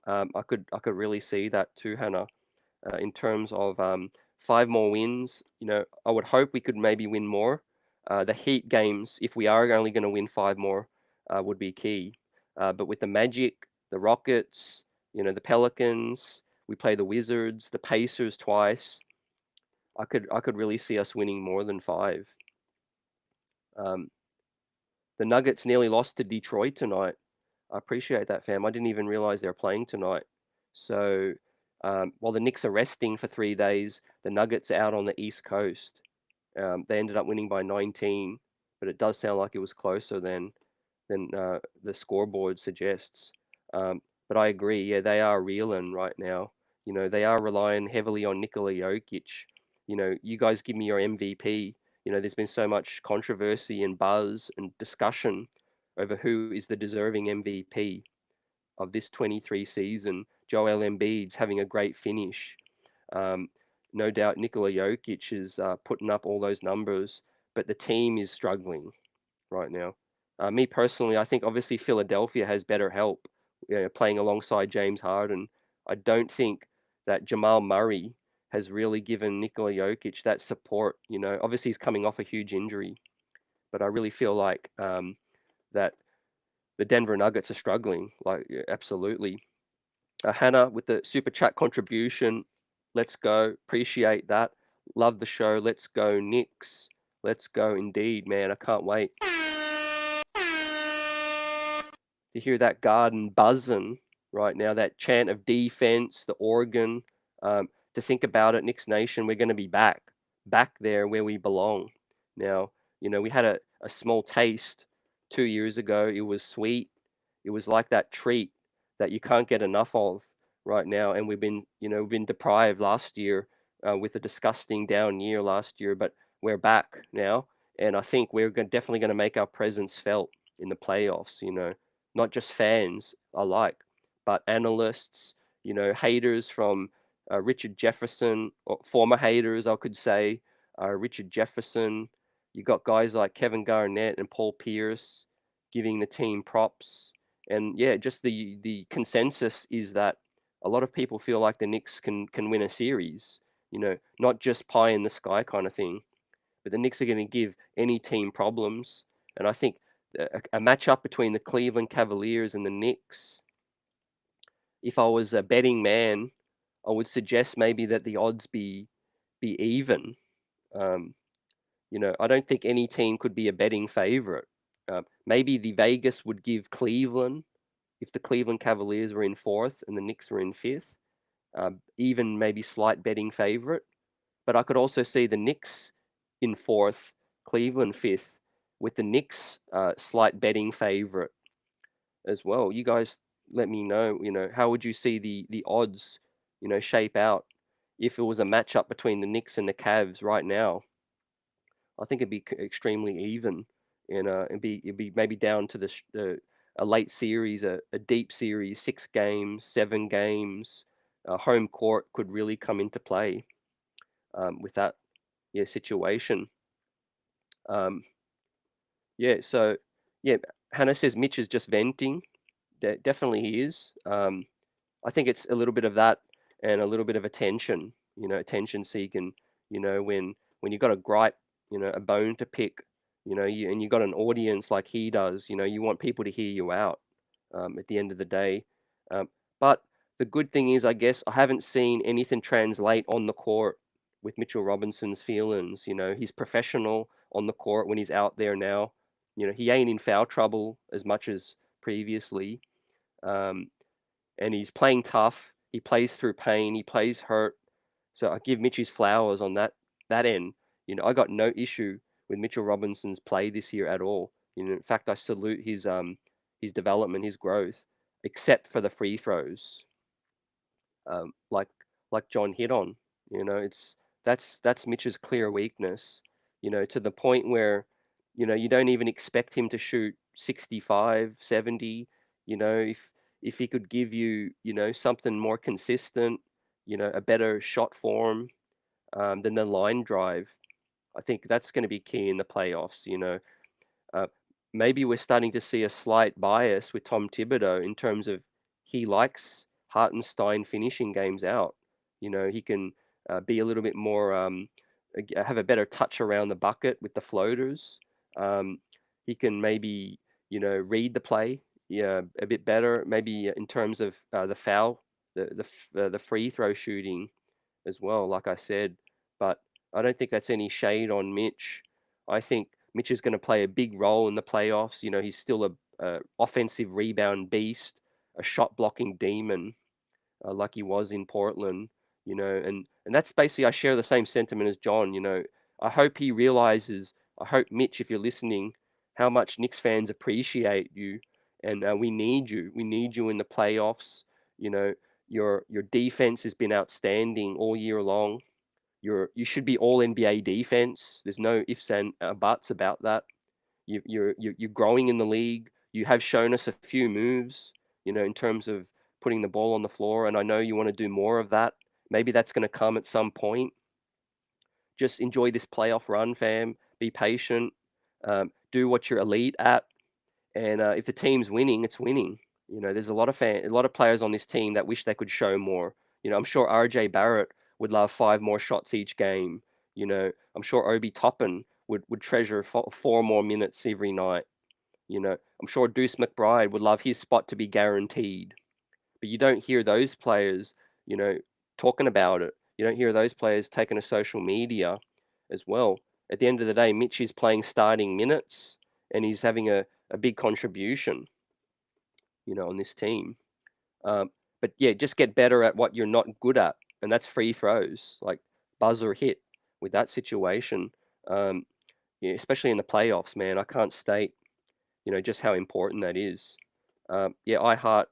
I could really see that too, Hannah. In terms of 5 more wins, I would hope we could maybe win more. The Heat games, if we are only going to win 5 more, would be key. But with the Magic, the Rockets, the Pelicans, we play the Wizards, the Pacers twice. I could really see us winning more than 5. The Nuggets nearly lost to Detroit tonight. I appreciate that, fam. I didn't even realize they're playing tonight. So while the Knicks are resting for 3 days, the Nuggets are out on the East Coast. They ended up winning by 19, but it does sound like it was closer than the scoreboard suggests. But I agree. Yeah, they are reeling right now. They are relying heavily on Nikola Jokic. You guys give me your MVP. There's been so much controversy and buzz and discussion over who is the deserving MVP of this 23 season. Joel Embiid's having a great finish. Um, no doubt Nikola Jokic is putting up all those numbers, but the team is struggling right now. Me personally, I think obviously Philadelphia has better help, playing alongside James Harden. I don't think that Jamal Murray has really given Nikola Jokic that support. Obviously he's coming off a huge injury, but I really feel like that the Denver Nuggets are struggling. Like, absolutely. Hannah with the super chat contribution. Let's go. Appreciate that. Love the show. Let's go, Knicks. Let's go indeed, man. I can't wait to hear that garden buzzing right now, that chant of defense, the organ. To think about it, Knicks Nation, we're going to be back there where we belong. Now, we had a small taste 2 years ago. It was sweet. It was like that treat that you can't get enough of right now. And we've been deprived last year with a disgusting down year last year, but we're back now. And I think we're definitely going to make our presence felt in the playoffs, not just fans alike, but analysts, haters from Richard Jefferson, or former haters, I could say, Richard Jefferson. You got guys like Kevin Garnett and Paul Pierce giving the team props. And yeah, just the consensus is that a lot of people feel like the Knicks can win a series, not just pie in the sky kind of thing. But the Knicks are going to give any team problems. And I think a matchup between the Cleveland Cavaliers and the Knicks, if I was a betting man, I would suggest maybe that the odds be even. Um, I don't think any team could be a betting favorite. Maybe the Vegas would give Cleveland, if the Cleveland Cavaliers were in 4th and the Knicks were in 5th, even maybe slight betting favorite. But I could also see the Knicks in 4th, Cleveland 5th, with the Knicks slight betting favorite as well. You guys let me know, how would you see the odds, shape out if it was a matchup between the Knicks and the Cavs right now? I think it'd be extremely even, and it'd be maybe down to a late series, a deep series, 6 games, 7 games. Home court could really come into play with that situation. So yeah, Hannah says Mitch is just venting. Definitely he is. I think it's a little bit of that and a little bit of attention, attention seeking, when you got a gripe, a bone to pick, and you got an audience like he does, you want people to hear you out at the end of the day. But the good thing is, I guess, I haven't seen anything translate on the court with Mitchell Robinson's feelings. He's professional on the court when he's out there now. He ain't in foul trouble as much as previously. Um, and he's playing tough. He plays through pain. He plays hurt. So I give Mitch his flowers on that end. I got no issue with Mitchell Robinson's play this year at all. In fact, I salute his development, his growth, except for the free throws. Like John hit on. It's that's Mitch's clear weakness. To the point where, you don't even expect him to shoot 65, 70. If he could give you, something more consistent, a better shot form, than the line drive, I think that's going to be key in the playoffs. Uh, Maybe we're starting to see a slight bias with Tom Thibodeau in terms of he likes Hartenstein finishing games out. He can be a little bit more, have a better touch around the bucket with the floaters. Um, he can maybe, read the play, yeah, a bit better, maybe in terms of the foul, the free throw shooting as well, like I said. But I don't think that's any shade on Mitch. I think Mitch is going to play a big role in the playoffs. He's still a offensive rebound beast, a shot blocking demon, like he was in Portland. And that's basically, I share the same sentiment as John. I hope he realizes. I hope Mitch, if you're listening, how much Knicks fans appreciate you, and we need you. We need you in the playoffs. You know, your defense has been outstanding all year long. You should be all NBA defense. There's no ifs and buts about that. You're growing in the league. You have shown us a few moves, in terms of putting the ball on the floor, and I know you want to do more of that. Maybe that's going to come at some point. Just enjoy this playoff run, fam. Be patient. Do what you're elite at, and if the team's winning, it's winning. There's a lot of players on this team that wish they could show more. I'm sure RJ Barrett would love 5 more shots each game. I'm sure Obi Toppin would treasure 4 more minutes every night. I'm sure Deuce McBride would love his spot to be guaranteed. But you don't hear those players, you know, talking about it. You don't hear those players taking to social media as well. At the end of the day, Mitch is playing starting minutes and he's having a big contribution, on this team. But yeah, just get better at what you're not good at, and that's free throws, like buzzer hit with that situation. Um, yeah, especially in the playoffs, man. I can't state, just how important that is. Yeah, iHeart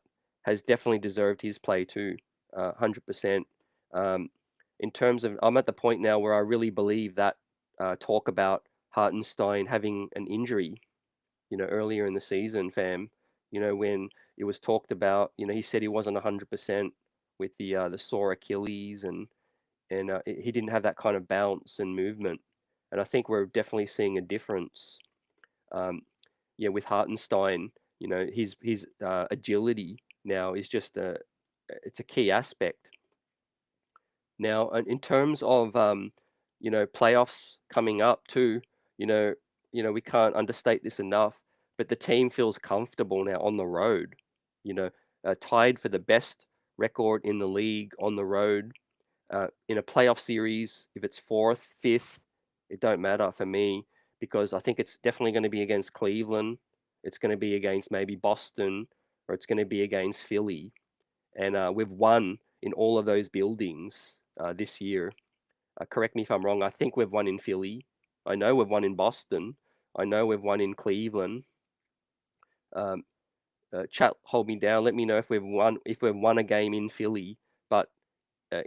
has definitely deserved his play too, 100%. Um, in terms of, I'm at the point now where I really believe that talk about Hartenstein having an injury, earlier in the season, fam. When it was talked about, he said he wasn't 100% with the sore Achilles, and he didn't have that kind of bounce and movement. And I think we're definitely seeing a difference. Um, yeah, with Hartenstein, his agility now is just it's a key aspect. Now, in terms of playoffs coming up too, you know, we can't understate this enough. But the team feels comfortable now on the road. Tied for the best record in the league on the road. In a playoff series, if it's fourth, fifth, it don't matter for me because I think it's definitely going to be against Cleveland. It's going to be against maybe Boston, or it's going to be against Philly. And we've won in all of those buildings this year. Correct me if I'm wrong. I think we've won in Philly. I know we've won in Boston. I know we've won in Cleveland. Um, Chat, hold me down. Let me know if we've won a game in Philly. But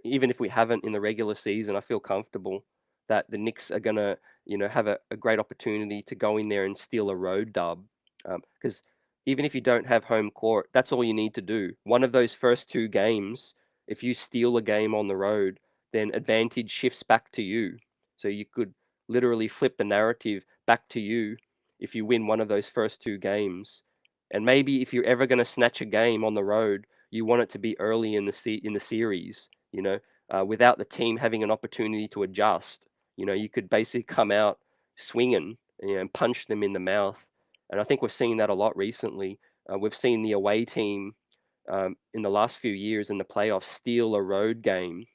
even if we haven't in the regular season, I feel comfortable that the Knicks are gonna, have a great opportunity to go in there and steal a road dub. Because even if you don't have home court, that's all you need to do. One of those first 2 games, if you steal a game on the road, then advantage shifts back to you. So you could literally flip the narrative back to you if you win one of those first 2 games. And maybe if you're ever going to snatch a game on the road, you want it to be early in the series, without the team having an opportunity to adjust. You could basically come out swinging, and punch them in the mouth. And I think we're seeing that a lot recently. We've seen the away team, in the last few years in the playoffs steal a road game,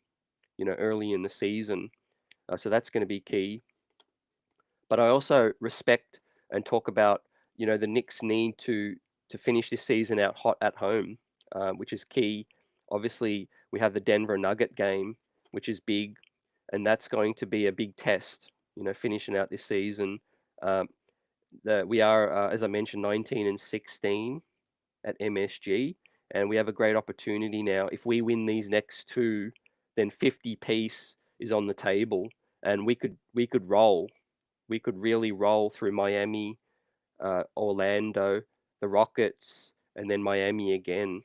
early in the season. So that's going to be key. But I also respect and talk about, the Knicks need to finish this season out hot at home, which is key. Obviously, we have the Denver Nugget game, which is big, and that's going to be a big test. Finishing out this season. Um, we are, as I mentioned, 19-16 at MSG, and we have a great opportunity now. If we win these next two, then 50 piece is on the table, and we could roll. We could really roll through Miami, Orlando, the Rockets, and then Miami again.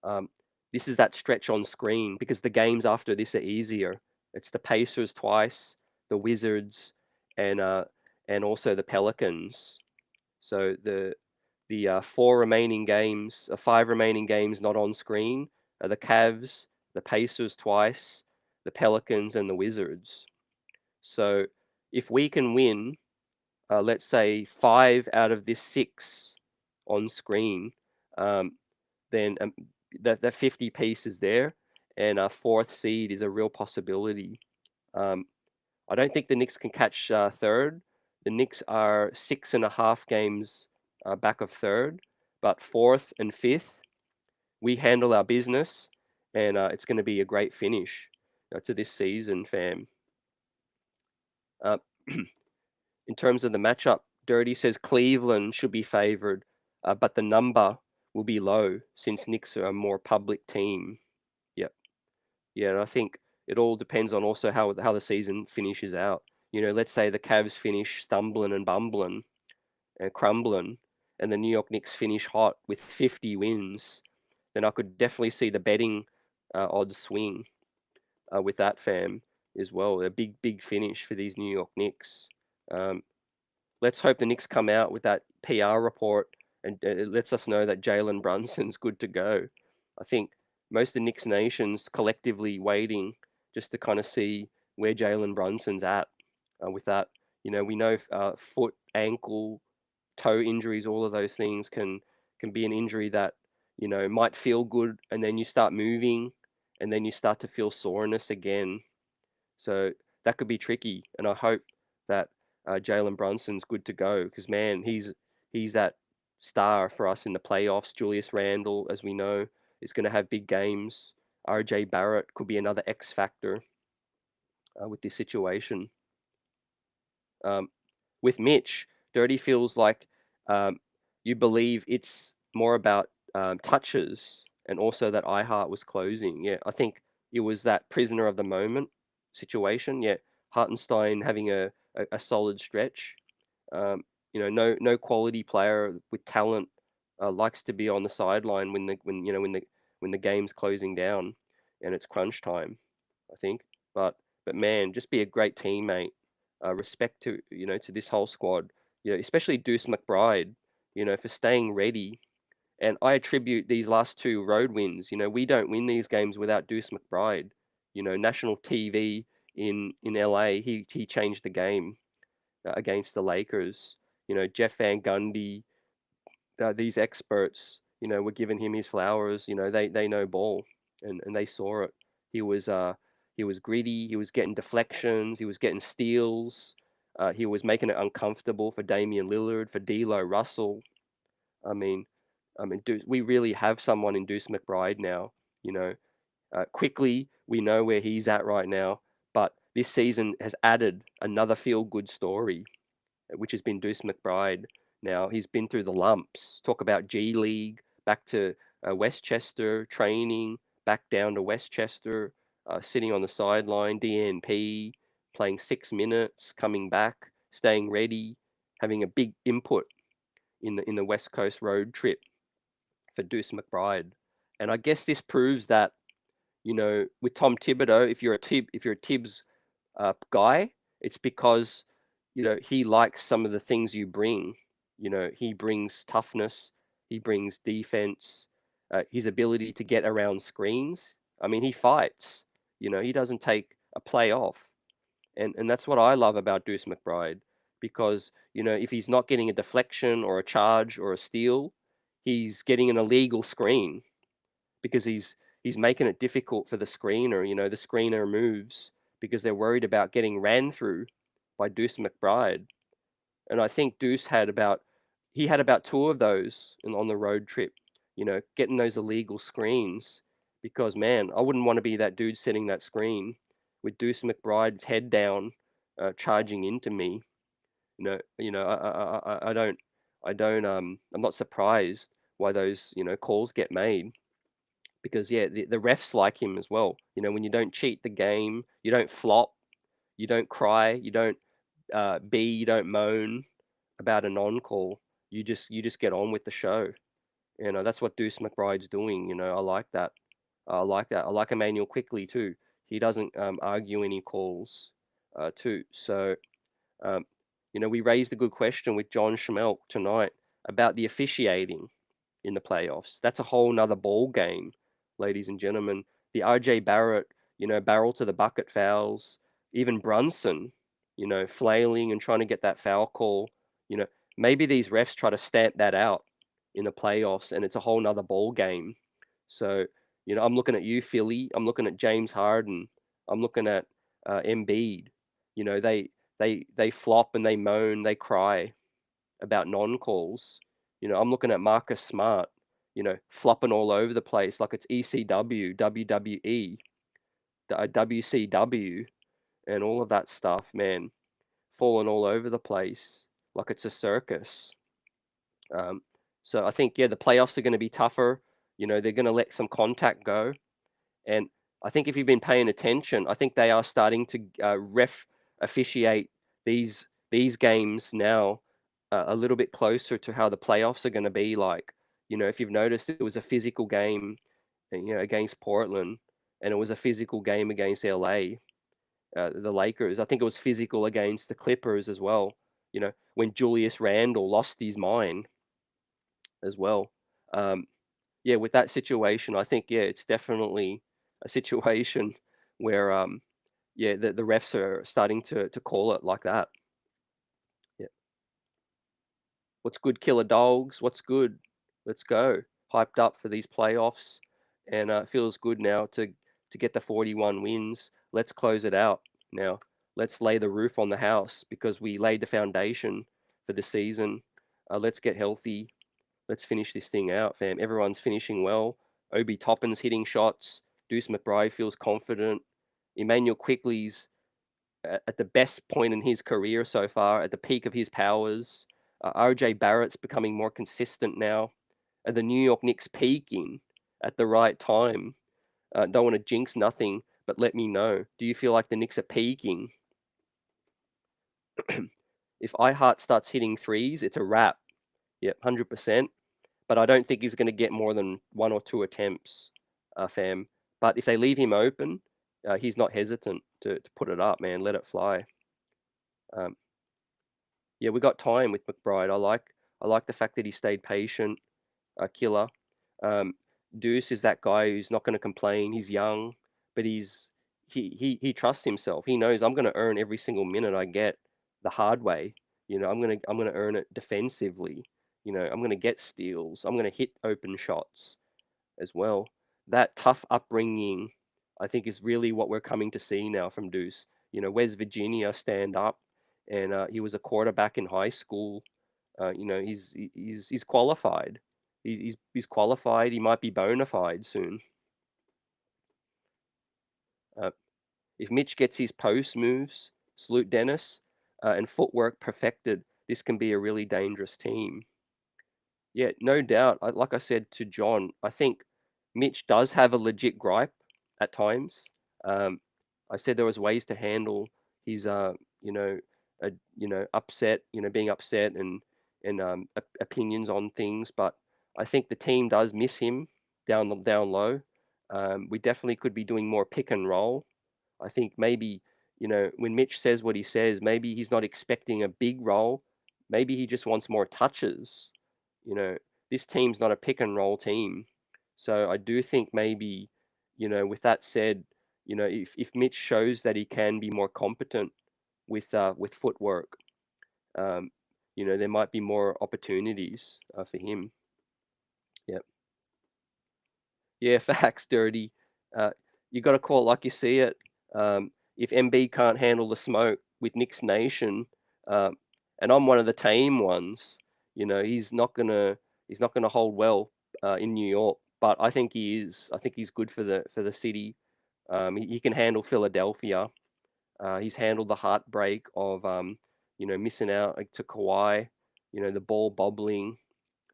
Um, this is that stretch on screen because the games after this are easier. It's the Pacers twice, the Wizards, and also the Pelicans. So the five remaining games not on screen are the Cavs, the Pacers twice, the Pelicans, and the Wizards. So if we can win, let's say 5 out of this 6 on screen, um, then that 50 piece is there, and a fourth seed is a real possibility. Um, I don't think the Knicks can catch third. The Knicks are 6.5 games back of third, but fourth and fifth, we handle our business, and it's going to be a great finish to this season, fam. Uh, in terms of the matchup, Dirty says Cleveland should be favored, but the number will be low since Knicks are a more public team. Yep. Yeah, and I think it all depends on also how the season finishes out. Let's say the Cavs finish stumbling and bumbling and crumbling, and the New York Knicks finish hot with 50 wins. Then I could definitely see the betting odds swing with that, fam, as well. A big finish for these New York Knicks. Um, let's hope the Knicks come out with that PR report and it lets us know that Jalen Brunson's good to go. I think most of the Knicks nations collectively waiting just to kind of see where Jalen Brunson's at with that. We know foot, ankle, toe injuries, all of those things can be an injury that might feel good, and then you start moving, and then you start to feel soreness again. So that could be tricky, and I hope that Jalen Brunson's good to go because man, he's that star for us in the playoffs. Julius Randle, as we know, is going to have big games. RJ Barrett could be another X factor with this situation. Um, with Mitch, Dirty feels like um, you believe it's more about touches and also that iHeart was closing. Yeah, I think it was that prisoner of the moment situation. Yeah, Hartenstein having a solid stretch. No quality player with talent likes to be on the sideline when the game's closing down and it's crunch time. I think, but man, just be a great teammate. Respect to this whole squad. Especially Deuce McBride. For staying ready. And I attribute these last two road wins. We don't win these games without Deuce McBride. National TV in LA. He changed the game against the Lakers. Jeff Van Gundy, these experts, were giving him his flowers. They know ball, and they saw it. He was gritty. He was getting deflections. He was getting steals. He was making it uncomfortable for Damian Lillard, for D'Lo Russell. I mean, we really have someone in Deuce McBride now. You know, Quickly, we know where he's at right now, but this season has added another feel-good story which has been Deuce McBride. Now he's been through the lumps. Talk about G League, back to Westchester training, back down to Westchester, sitting on the sideline, DNP, playing 6 minutes, coming back, staying ready, having a big input in the West Coast road trip for Deuce McBride. And I guess this proves that with Tom Thibodeau, if you're a Tibbs guy, it's because he likes some of the things you bring. He brings toughness, he brings defense, his ability to get around screens. I mean, he fights. He doesn't take a play off, and that's what I love about Deuce McBride because if he's not getting a deflection or a charge or a steal, he's getting an illegal screen because he's making it difficult for the screener. The screener moves because they're worried about getting ran through by Deuce McBride. And I think Deuce had about two of those on the road trip. Getting those illegal screens because man, I wouldn't want to be that dude setting that screen with Deuce McBride's head down, charging into me. I'm not surprised why those calls get made because yeah, the refs like him as well. When you don't cheat the game, you don't flop, you don't cry, you don't you don't moan about a non-call. You just get on with the show. That's what Deuce McBride's doing. I like that. I like that. I like Emmanuel Quickley too. He doesn't argue any calls too. So um, we raised a good question with John Schmeelk tonight about the officiating in the playoffs. That's a whole nother ball game, ladies and gentlemen. The RJ Barrett, barrel to the bucket fouls, even Brunson, flailing and trying to get that foul call. You know, maybe these refs try to stamp that out in the playoffs, and it's a whole nother ball game. So, I'm looking at you, Philly. I'm looking at James Harden. I'm looking at Embiid. They flop and they moan, they cry about non-calls. I'm looking at Marcus Smart, flopping all over the place like it's ECW, WWE, WCW, and all of that stuff, man, falling all over the place like it's a circus. Um, so I think, yeah, the playoffs are going to be tougher. They're going to let some contact go. And I think if you've been paying attention, I think they are starting to officiate these games now a little bit closer to how the playoffs are going to be like. If you've noticed, it was a physical game, against Portland, and it was a physical game against LA, the Lakers. I think it was physical against the Clippers as well. When Julius Randle lost his mind as well. Um, yeah, with that situation, I think yeah, it's definitely a situation where yeah, the refs are starting to call it like that. Yeah. What's good, killer dogs? What's good? Let's go. Hyped up for these playoffs, and it feels good now to get the 41 wins. Let's close it out now. Let's lay the roof on the house because we laid the foundation for the season. Let's get healthy. Let's finish this thing out, fam. Everyone's finishing well. Obi Toppin's hitting shots. Deuce McBride feels confident. Emmanuel Quickley's at the best point in his career so far, at the peak of his powers. RJ Barrett's becoming more consistent now. And the New York Knicks peaking at the right time. Don't want to jinx nothing, but let me know. Do you feel like the Knicks are peaking? If Hart starts hitting threes, it's a wrap. Yep, 100%. But I don't think he's going to get more than one or two attempts, fam. But if they leave him open, he's not hesitant to put it up, man. Let it fly. Um, yeah, we got time with McBride. I like the fact that he stayed patient, killer. Um, Deuce is that guy who's not going to complain. He's young, but he trusts himself. He knows I'm going to earn every single minute I get the hard way. I'm gonna earn it defensively. I'm gonna get steals. I'm gonna hit open shots as well. That tough upbringing, I think, is really what we're coming to see now from Deuce. West Virginia stand up, and he was a quarterback in high school. He's qualified. He's qualified. He might be bona fide soon. Uh, if Mitch gets his post moves, salute Dennis, and footwork perfected, this can be a really dangerous team. Yeah, no doubt. Like I said to John, I think Mitch does have a legit gripe at times. Um, I said there was ways to handle his, upset, being upset and opinions on things. But I think the team does miss him down low. We definitely could be doing more pick and roll. I think maybe when Mitch says what he says, maybe he's not expecting a big role. Maybe he just wants more touches. You know, this team's not a pick and roll team. So I do think maybe, with that said, if Mitch shows that he can be more competent with footwork, um, there might be more opportunities for him. Yeah, facts, dirty. Uh, you got to call it like you see it. If MB can't handle the smoke with Knicks Nation, um, and I'm one of the tame ones, he's not gonna hold well in New York. But I think he is. I think he's good for the city. He can handle Philadelphia. He's handled the heartbreak of missing out like, to Kawhi. The ball bobbling.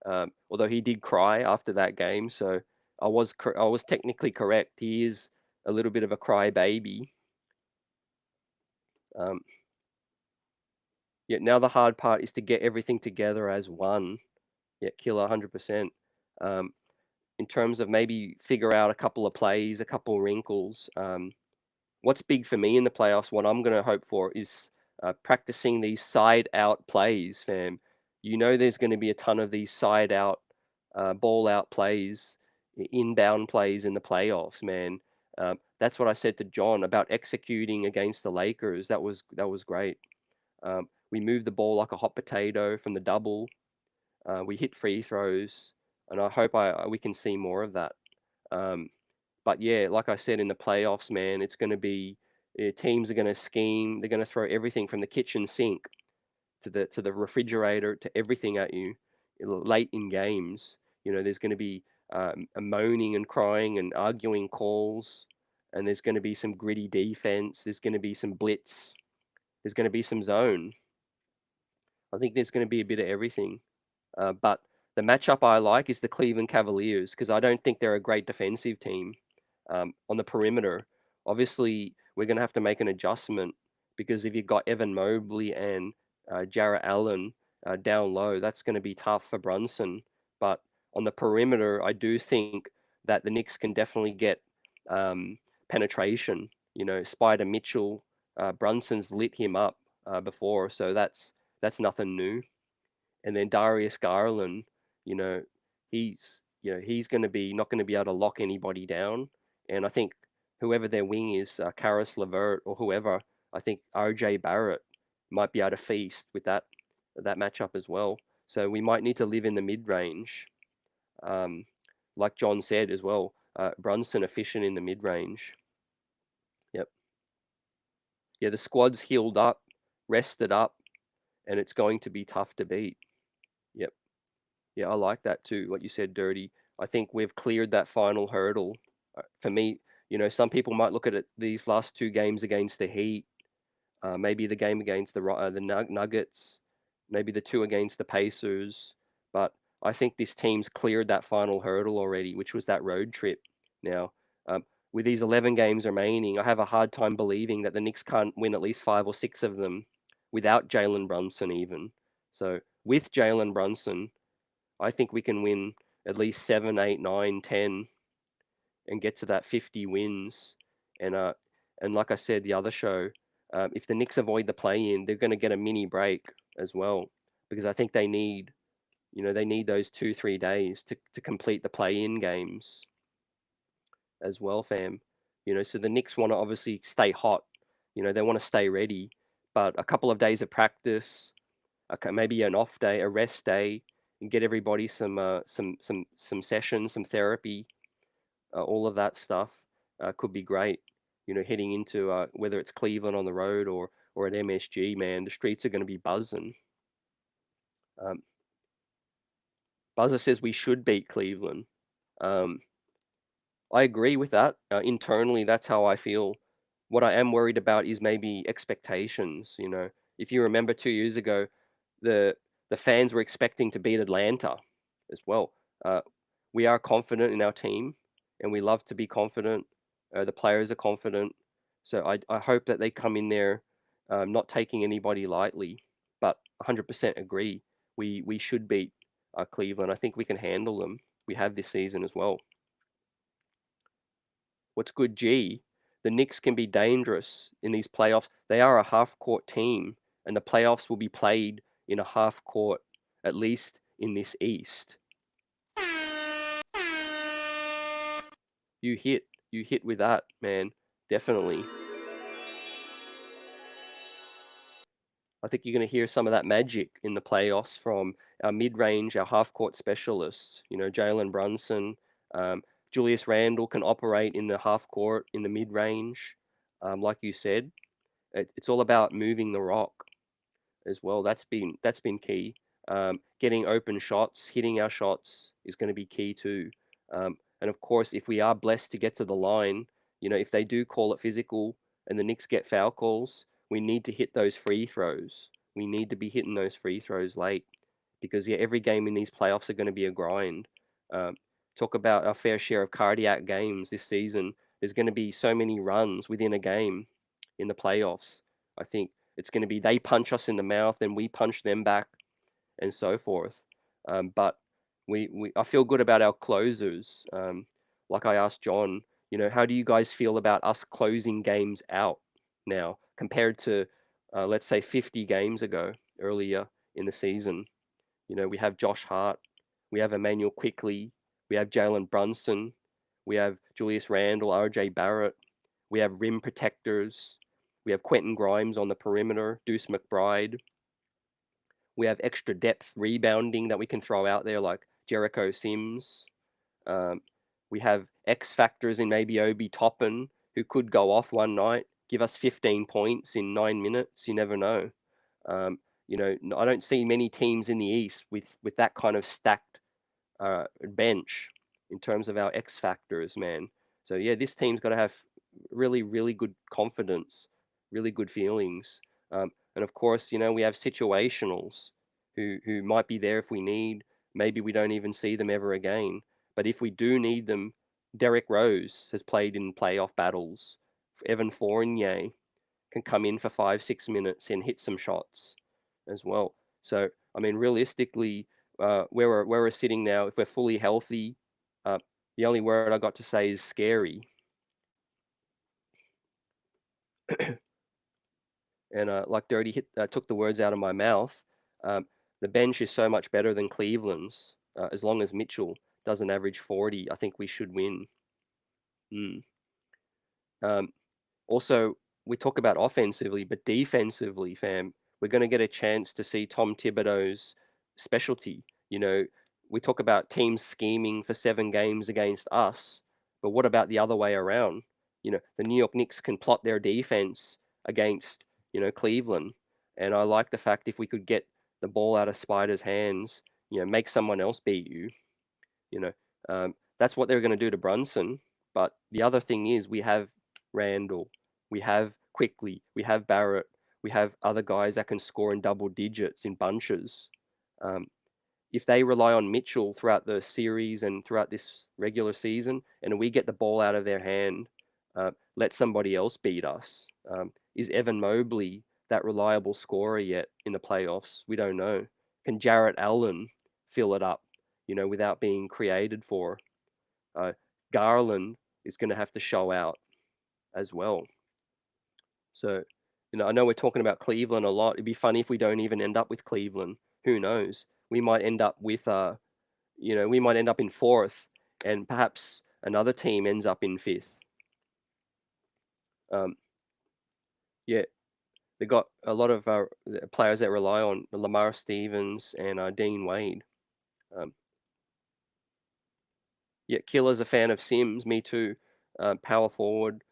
Although he did cry after that game, so I was technically correct. He is a little bit of a crybaby. Um, Yet now the hard part is to get everything together as one. Yeah, killer, 100%. Um, in terms of maybe figure out a couple of plays, a couple of wrinkles. What's big for me in the playoffs, what I'm going to hope for is practicing these side out plays, fam. There's going to be a ton of these side out, ball out plays, inbound plays in the playoffs, man. That's what I said to John about executing against the Lakers. That was great. We moved the ball like a hot potato from the double. We hit free throws, and I hope we can see more of that. Um, but yeah, like I said in the playoffs, man, it's going to be teams are going to scheme. They're going to throw everything from the kitchen sink to the refrigerator to everything at you late in games. There's going to be a moaning and crying and arguing calls, and there's going to be some gritty defense. There's going to be some blitz. There's going to be some zone. I think there's going to be a bit of everything. But the matchup I like is the Cleveland Cavaliers because I don't think they're a great defensive team on the perimeter. Obviously, we're going to have to make an adjustment because if you've got Evan Mobley and Jarrett Allen down low, that's going to be tough for Brunson. But on the perimeter, I do think that the Knicks can definitely get penetration. Spider Mitchell, Brunson's lit him up before, so that's nothing new. And then Darius Garland, you know, he's going to be not going to be able to lock anybody down. And I think whoever their wing is, Karis LeVert or whoever, I think RJ Barrett might be able to feast with that matchup as well. So we might need to live in the mid range, um, like John said as well. Brunson efficient in the mid range. Yep. Yeah, the squad's healed up, rested up, and it's going to be tough to beat. Yep. Yeah, I like that too. What you said, Dirty. I think we've cleared that final hurdle. For me, some people might look at it these last two games against the Heat, maybe the game against the Nuggets, maybe the two against the Pacers. But I think this team's cleared that final hurdle already, which was that road trip. Now, um, with these 11 games remaining, I have a hard time believing that the Knicks can't win at least 5 or 6 of them without Jalen Brunson even. So with Jalen Brunson, I think we can win at least 7, 8, 9, 10, and get to that 50 wins. And like I said, the other show, if the Knicks avoid the play-in, they're going to get a mini break as well because I think they need those 2, 3 days to complete the play-in games as well, fam. So the Knicks want to obviously stay hot. They want to stay ready, but a couple of days of practice, okay, maybe an off day, a rest day, and get everybody some sessions, some therapy, all of that stuff could be great. Heading into whether it's Cleveland on the road or at MSG, man, the streets are going to be buzzing. Um, Buzzer says we should beat Cleveland. Um, I agree with that. Internally, that's how I feel. What I am worried about is maybe expectations. If you remember 2 years ago, the the fans were expecting to beat Atlanta as well. Uh, we are confident in our team, and we love to be confident. The players are confident, so I hope that they come in there, not taking anybody lightly. But 100% agree. We should beat Cleveland. I think we can handle them. We have this season as well. What's good, G? The Knicks can be dangerous in these playoffs. They are a half court team, and the playoffs will be played in a half court, at least in this East. You hit with that, man. Definitely. I think you're going to hear some of that magic in the playoffs from our mid-range, our half-court specialists. Jalen Brunson, Julius Randle can operate in the half court, in the mid range, like you said. It's all about moving the rock as well. That's been key. Getting open shots, hitting our shots is going to be key too. And of course, if we are blessed to get to the line, if they do call it physical and the Knicks get foul calls, we need to hit those free throws. We need to be hitting those free throws late because yeah, every game in these playoffs are going to be a grind. Um, Talk about our fair share of cardiac games this season. There's going to be so many runs within a game in the playoffs. I think it's going to be they punch us in the mouth, and we punch them back, and so forth. But I feel good about our closers. Like I asked John, how do you guys feel about us closing games out now compared to, let's say, 50 games ago earlier in the season? We have Josh Hart, we have Emmanuel Quickley, we have Jalen Brunson, we have Julius Randle, RJ Barrett, we have rim protectors, we have Quentin Grimes on the perimeter, Deuce McBride. We have extra depth rebounding that we can throw out there, like Jericho Sims. Um, we have X factors in maybe Obi Toppin, who could go off one night, give us 15 points in 9 minutes. You never know. Um, I don't see many teams in the East with that kind of stacked bench in terms of our X factors, man. So yeah, this team's got to have really, really good confidence, really good feelings, and of course, we have situationals who might be there if we need. Maybe we don't even see them ever again. But if we do need them, Derrick Rose has played in playoff battles. Evan Fournier can come in for 5-6 minutes and hit some shots as well. So I mean, realistically, where we're sitting now, if we're fully healthy, uh, the only word I got to say is scary. And like Dirty took the words out of my mouth. Um, the bench is so much better than Cleveland's. As long as Mitchell doesn't average 40, I think we should win. Mm. Um, Also, we talk about offensively, but defensively, fam, we're going to get a chance to see Tom Thibodeau's specialty. We talk about teams scheming for 7 games against us, but what about the other way around? The New York Knicks can plot their defense against, Cleveland. And I like the fact if we could get the ball out of Spider's hands, make someone else beat you, you know, that's what they're going to do to Brunson. But the other thing is, we have Randle, we have Quickley, we have Barrett, we have other guys that can score in double digits in bunches. Um, if they rely on Mitchell throughout the series and throughout this regular season, and we get the ball out of their hand, let somebody else beat us. Is Evan Mobley that reliable scorer yet in the playoffs? We don't know. Can Jarrett Allen fill it up, without being created for? Uh, Garland is going to have to show out as well. So, I know we're talking about Cleveland a lot. It'd be funny if we don't even end up with Cleveland. Who knows? We might end up with, we might end up in fourth, and perhaps another team ends up in fifth. Yeah, they got a lot of players that rely on Lamar Stevens and Dean Wade. Um, yeah, Killer's a fan of Sims. Me too. Power forward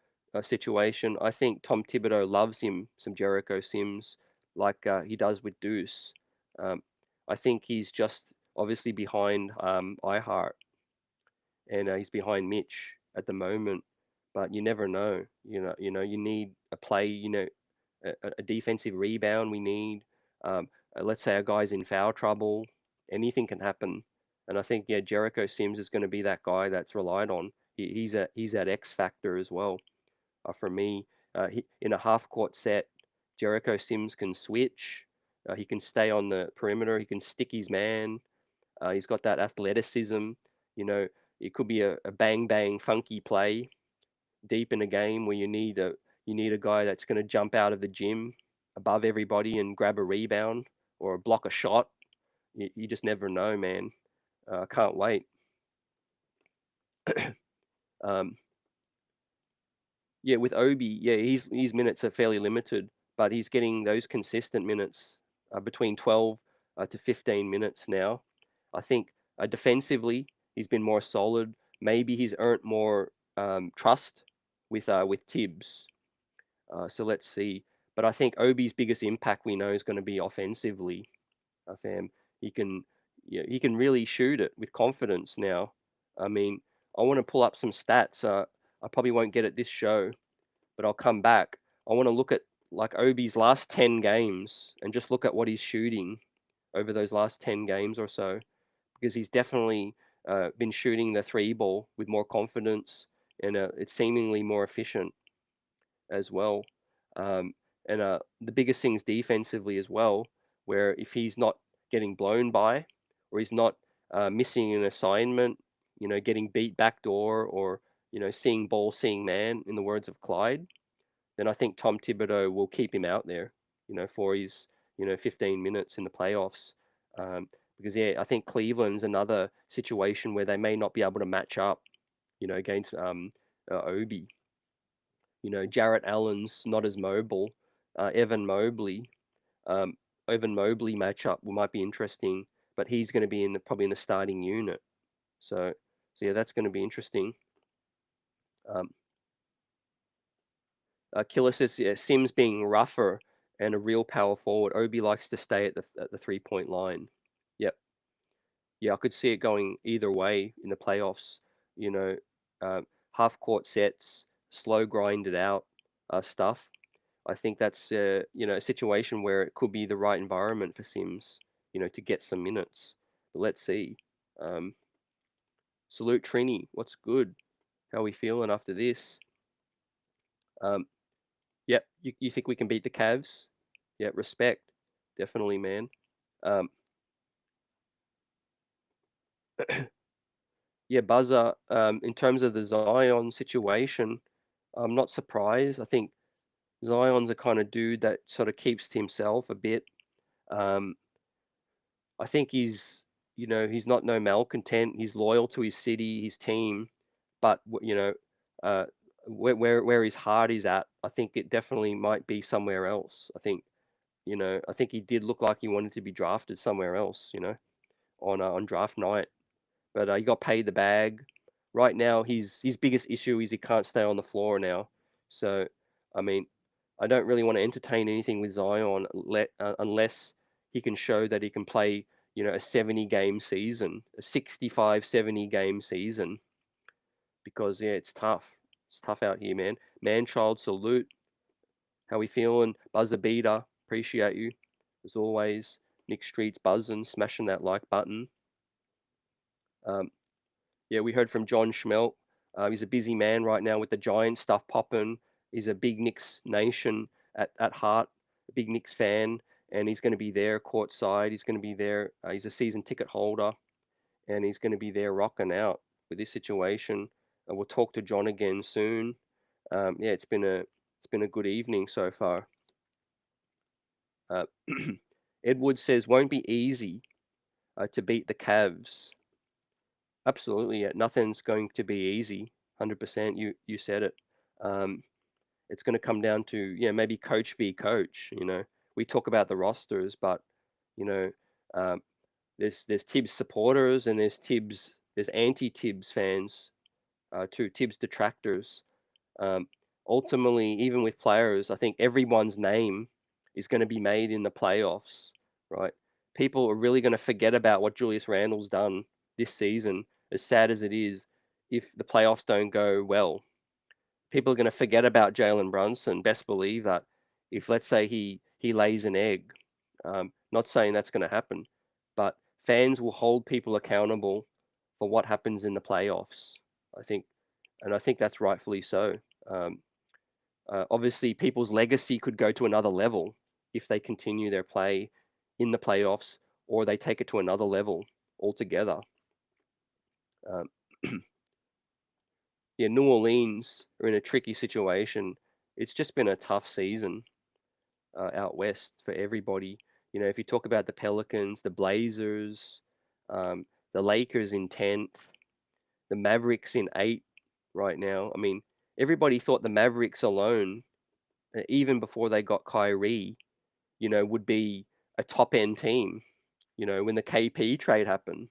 situation. I think Tom Thibodeau loves him some Jericho Sims like he does with Deuce. Um, I think he's just obviously behind iHeart, and he's behind Mitch at the moment. But you never know. You need a play. A defensive rebound. We need. Let's say a guy's in foul trouble. Anything can happen. And I think yeah, Jericho Sims is going to be that guy that's relied on. He's that X factor as well. For me, in a half court set, Jericho Sims can switch. He can stay on the perimeter. He can stick his man. He's got that athleticism. You know, it could be a bang bang funky play deep in a game where you need a guy that's going to jump out of the gym above everybody and grab a rebound or block a shot. You just never know, man. I can't wait. um, yeah, with Obi, yeah, his minutes are fairly limited, but he's getting those consistent minutes between 12 to 15 minutes now. I think defensively he's been more solid, maybe he's earned more trust with Thibs. So let's see. But I think Obi's biggest impact we know is going to be offensively. Fam, he can, he can really shoot it with confidence now. I mean, I want to pull up some stats. I probably won't get it this show, but I'll come back. I want to look at like Obi's last 10 games and just look at what he's shooting over those last 10 games or so, because he's definitely been shooting the three ball with more confidence, and it's seemingly more efficient as well. Um, and the biggest things defensively as well, where if he's not getting blown by, or he's not missing an assignment, getting beat backdoor, or seeing ball, seeing man, in the words of Clyde, then I think Tom Thibodeau will keep him out there, for his 15 minutes in the playoffs. Because I think Cleveland's another situation where they may not be able to match up, against Obi. Jarrett Allen's not as mobile. Evan Mobley, um, Evan Mobley matchup might be interesting, but he's going to be probably in the starting unit. So yeah, that's going to be interesting. Um, Killer says, yeah, Sims being rougher and a real power forward. Obi likes to stay at the 3-point line. Yep. Yeah, I could see it going either way in the playoffs. You know, half court sets, slow grinded out stuff. I think that's a situation where it could be the right environment for Sims, to get some minutes. But let's see. Um, Salute Trini. What's good? How are we feeling after this? Um, Yep. You think we can beat the Cavs? Yeah, respect. Definitely, man. Um, yeah, Buzzer, in terms of the Zion situation, I'm not surprised. I think Zion's a kind of dude that sort of keeps to himself a bit. Um, I think he's not no malcontent. He's loyal to his city, his team, but uh, where his heart is at, I think it definitely might be somewhere else. I think he did look like he wanted to be drafted somewhere else, on draft night. But he got paid the bag. Right now, his biggest issue is he can't stay on the floor now. So, I mean, I don't really want to entertain anything with Zion unless he can show that he can play, a 70 game season, a 65, 70 game season. Because, yeah, it's tough. It's tough out here, man. Man child salute. How we feeling? Buzzer beater. Appreciate you. As always. Nick Street's buzzing, smashing that like button. Um, yeah, we heard from John Schmeelk. He's a busy man right now with the Giant stuff popping. He's a big Knicks nation at heart, a big Knicks fan, and he's going to be there courtside. He's going to be there. He's a season ticket holder, and he's going to be there rocking out with this situation. We'll talk to John again soon. Yeah, it's been a good evening so far. Uh, Edward says won't be easy to beat the Cavs. Absolutely, yeah. Nothing's going to be easy. 100%. You said it. Um, it's going to come down to maybe coach v coach. We talk about the rosters, but you know um, there's Tibbs supporters and there's anti Tibbs fans, too. Tibbs detractors. Um, Ultimately, even with players, I think everyone's name is going to be made in the playoffs, right? People are really going to forget about what Julius Randle's done this season, as sad as it is, if the playoffs don't go well. People are going to forget about Jalen Brunson. Best believe that. If let's say he lays an egg, not saying that's going to happen, but fans will hold people accountable for what happens in the playoffs. I think, and I think that's rightfully so. Um, Obviously, people's legacy could go to another level if they continue their play in the playoffs, or they take it to another level altogether. Um, yeah, New Orleans are in a tricky situation. It's just been a tough season out west for everybody. If you talk about the Pelicans, the Blazers, the Lakers in 10th, the Mavericks in 8th right now. I mean, everybody thought the Mavericks alone, even before they got Kyrie, would be a top end team, when the KP trade happened.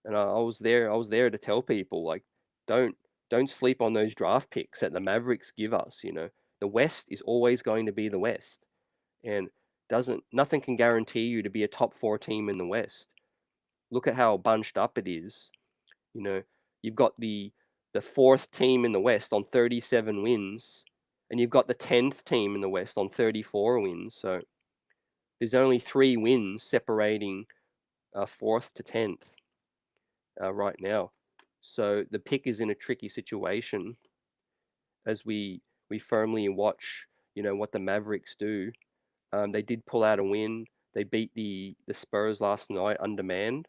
And I was there to tell people, like, don't don't sleep on those draft picks that the Mavericks give us. The West is always going to be the West, and doesn't nothing can guarantee you to be a top four team in the West. Look at how bunched up it is. You know, you've got the fourth team in the West on 37 wins, and you've got the 10th team in the West on 34 wins. So there's only 3 wins separating fourth to 10th right now. So the pick is in a tricky situation as we firmly watch, what the Mavericks do. They did pull out a win. They beat the Spurs last night undermanned.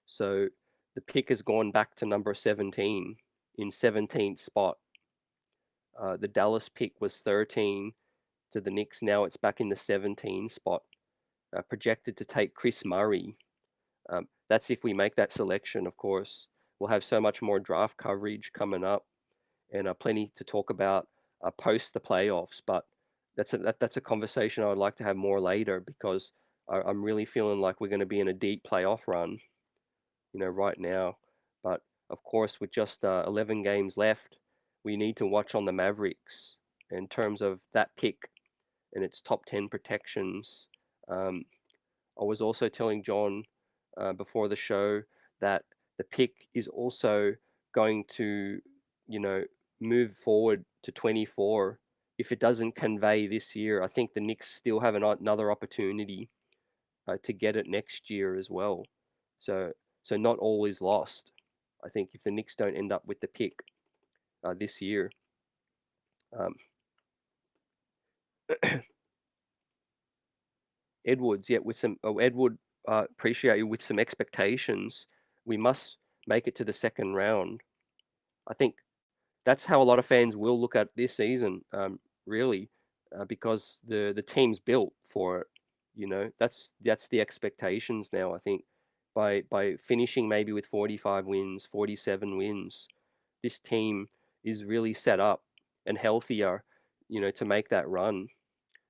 So the pick has gone back to number 17 in 17th spot. The Dallas pick was 13 to the Knicks. Now it's back in the 17 spot. Projected to take Chris Murray. That's if we make that selection, of course. We'll have so much more draft coverage coming up, and plenty to talk about post the playoffs. But that's a conversation I would like to have more later, because I'm really feeling like we're going to be in a deep playoff run, right now. But of course, with just 11 games left, we need to watch on the Mavericks in terms of that pick and its top 10 protections. Um, I was also telling John before the show that the pick is also going to, you know, move forward to 24. If it doesn't convey this year, I think the Knicks still have another opportunity to get it next year as well. So, so not all is lost. I think if the Knicks don't end up with the pick this year, um, Edwards, yeah, with some Edward, appreciate you with some expectations. We must make it to the second round. I think that's how a lot of fans will look at this season, really, because the team's built for it. That's the expectations now. I think by finishing maybe with 45 wins, 47 wins, this team is really set up and healthier, to make that run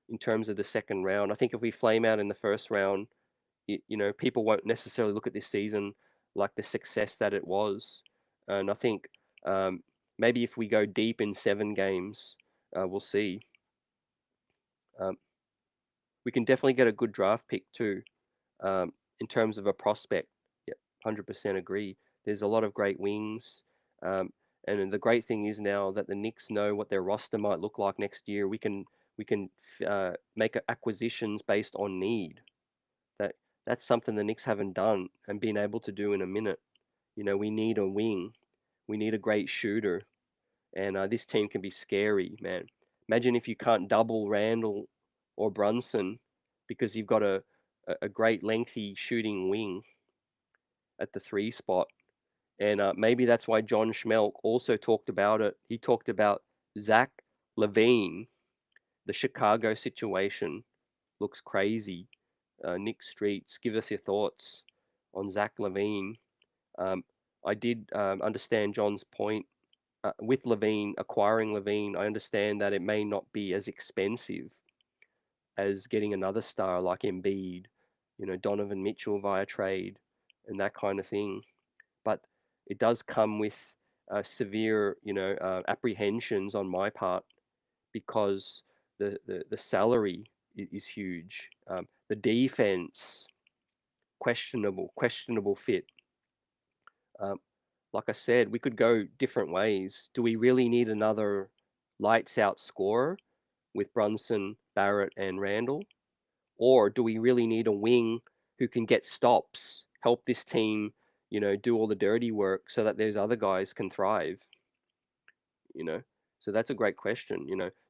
in terms of the second round. I think if we flame out in the first round, people won't necessarily look at this season like the success that it was. And I think maybe if we go deep in 7 games, we'll see. Um, we can definitely get a good draft pick too, in terms of a prospect. Yeah, 100% agree. There's a lot of great wings. And the great thing is now that the Knicks know what their roster might look like next year, we can make acquisitions based on need. That that's something the Knicks haven't done and been able to do in a minute. We need a wing, we need a great shooter, and this team can be scary, man. Imagine if you can't double Randle or Brunson because you've got a great lengthy shooting wing at the 3 spot. And maybe that's why John Schmeelk also talked about it. He talked about Zach LaVine, the Chicago situation looks crazy. Nick Streets, give us your thoughts on Zach LaVine. Um, I did understand John's point with LaVine, acquiring LaVine. I understand that it may not be as expensive as getting another star like Embiid, Donovan Mitchell via trade and that kind of thing. But it does come with severe, apprehensions on my part, because the salary is huge. The defense, questionable fit. Um, like I said, we could go different ways. Do we really need another lights out scorer with Brunson, Barrett, and Randle? Or do we really need a wing who can get stops, help this team, do all the dirty work so that those other guys can thrive? You know, so that's a great question.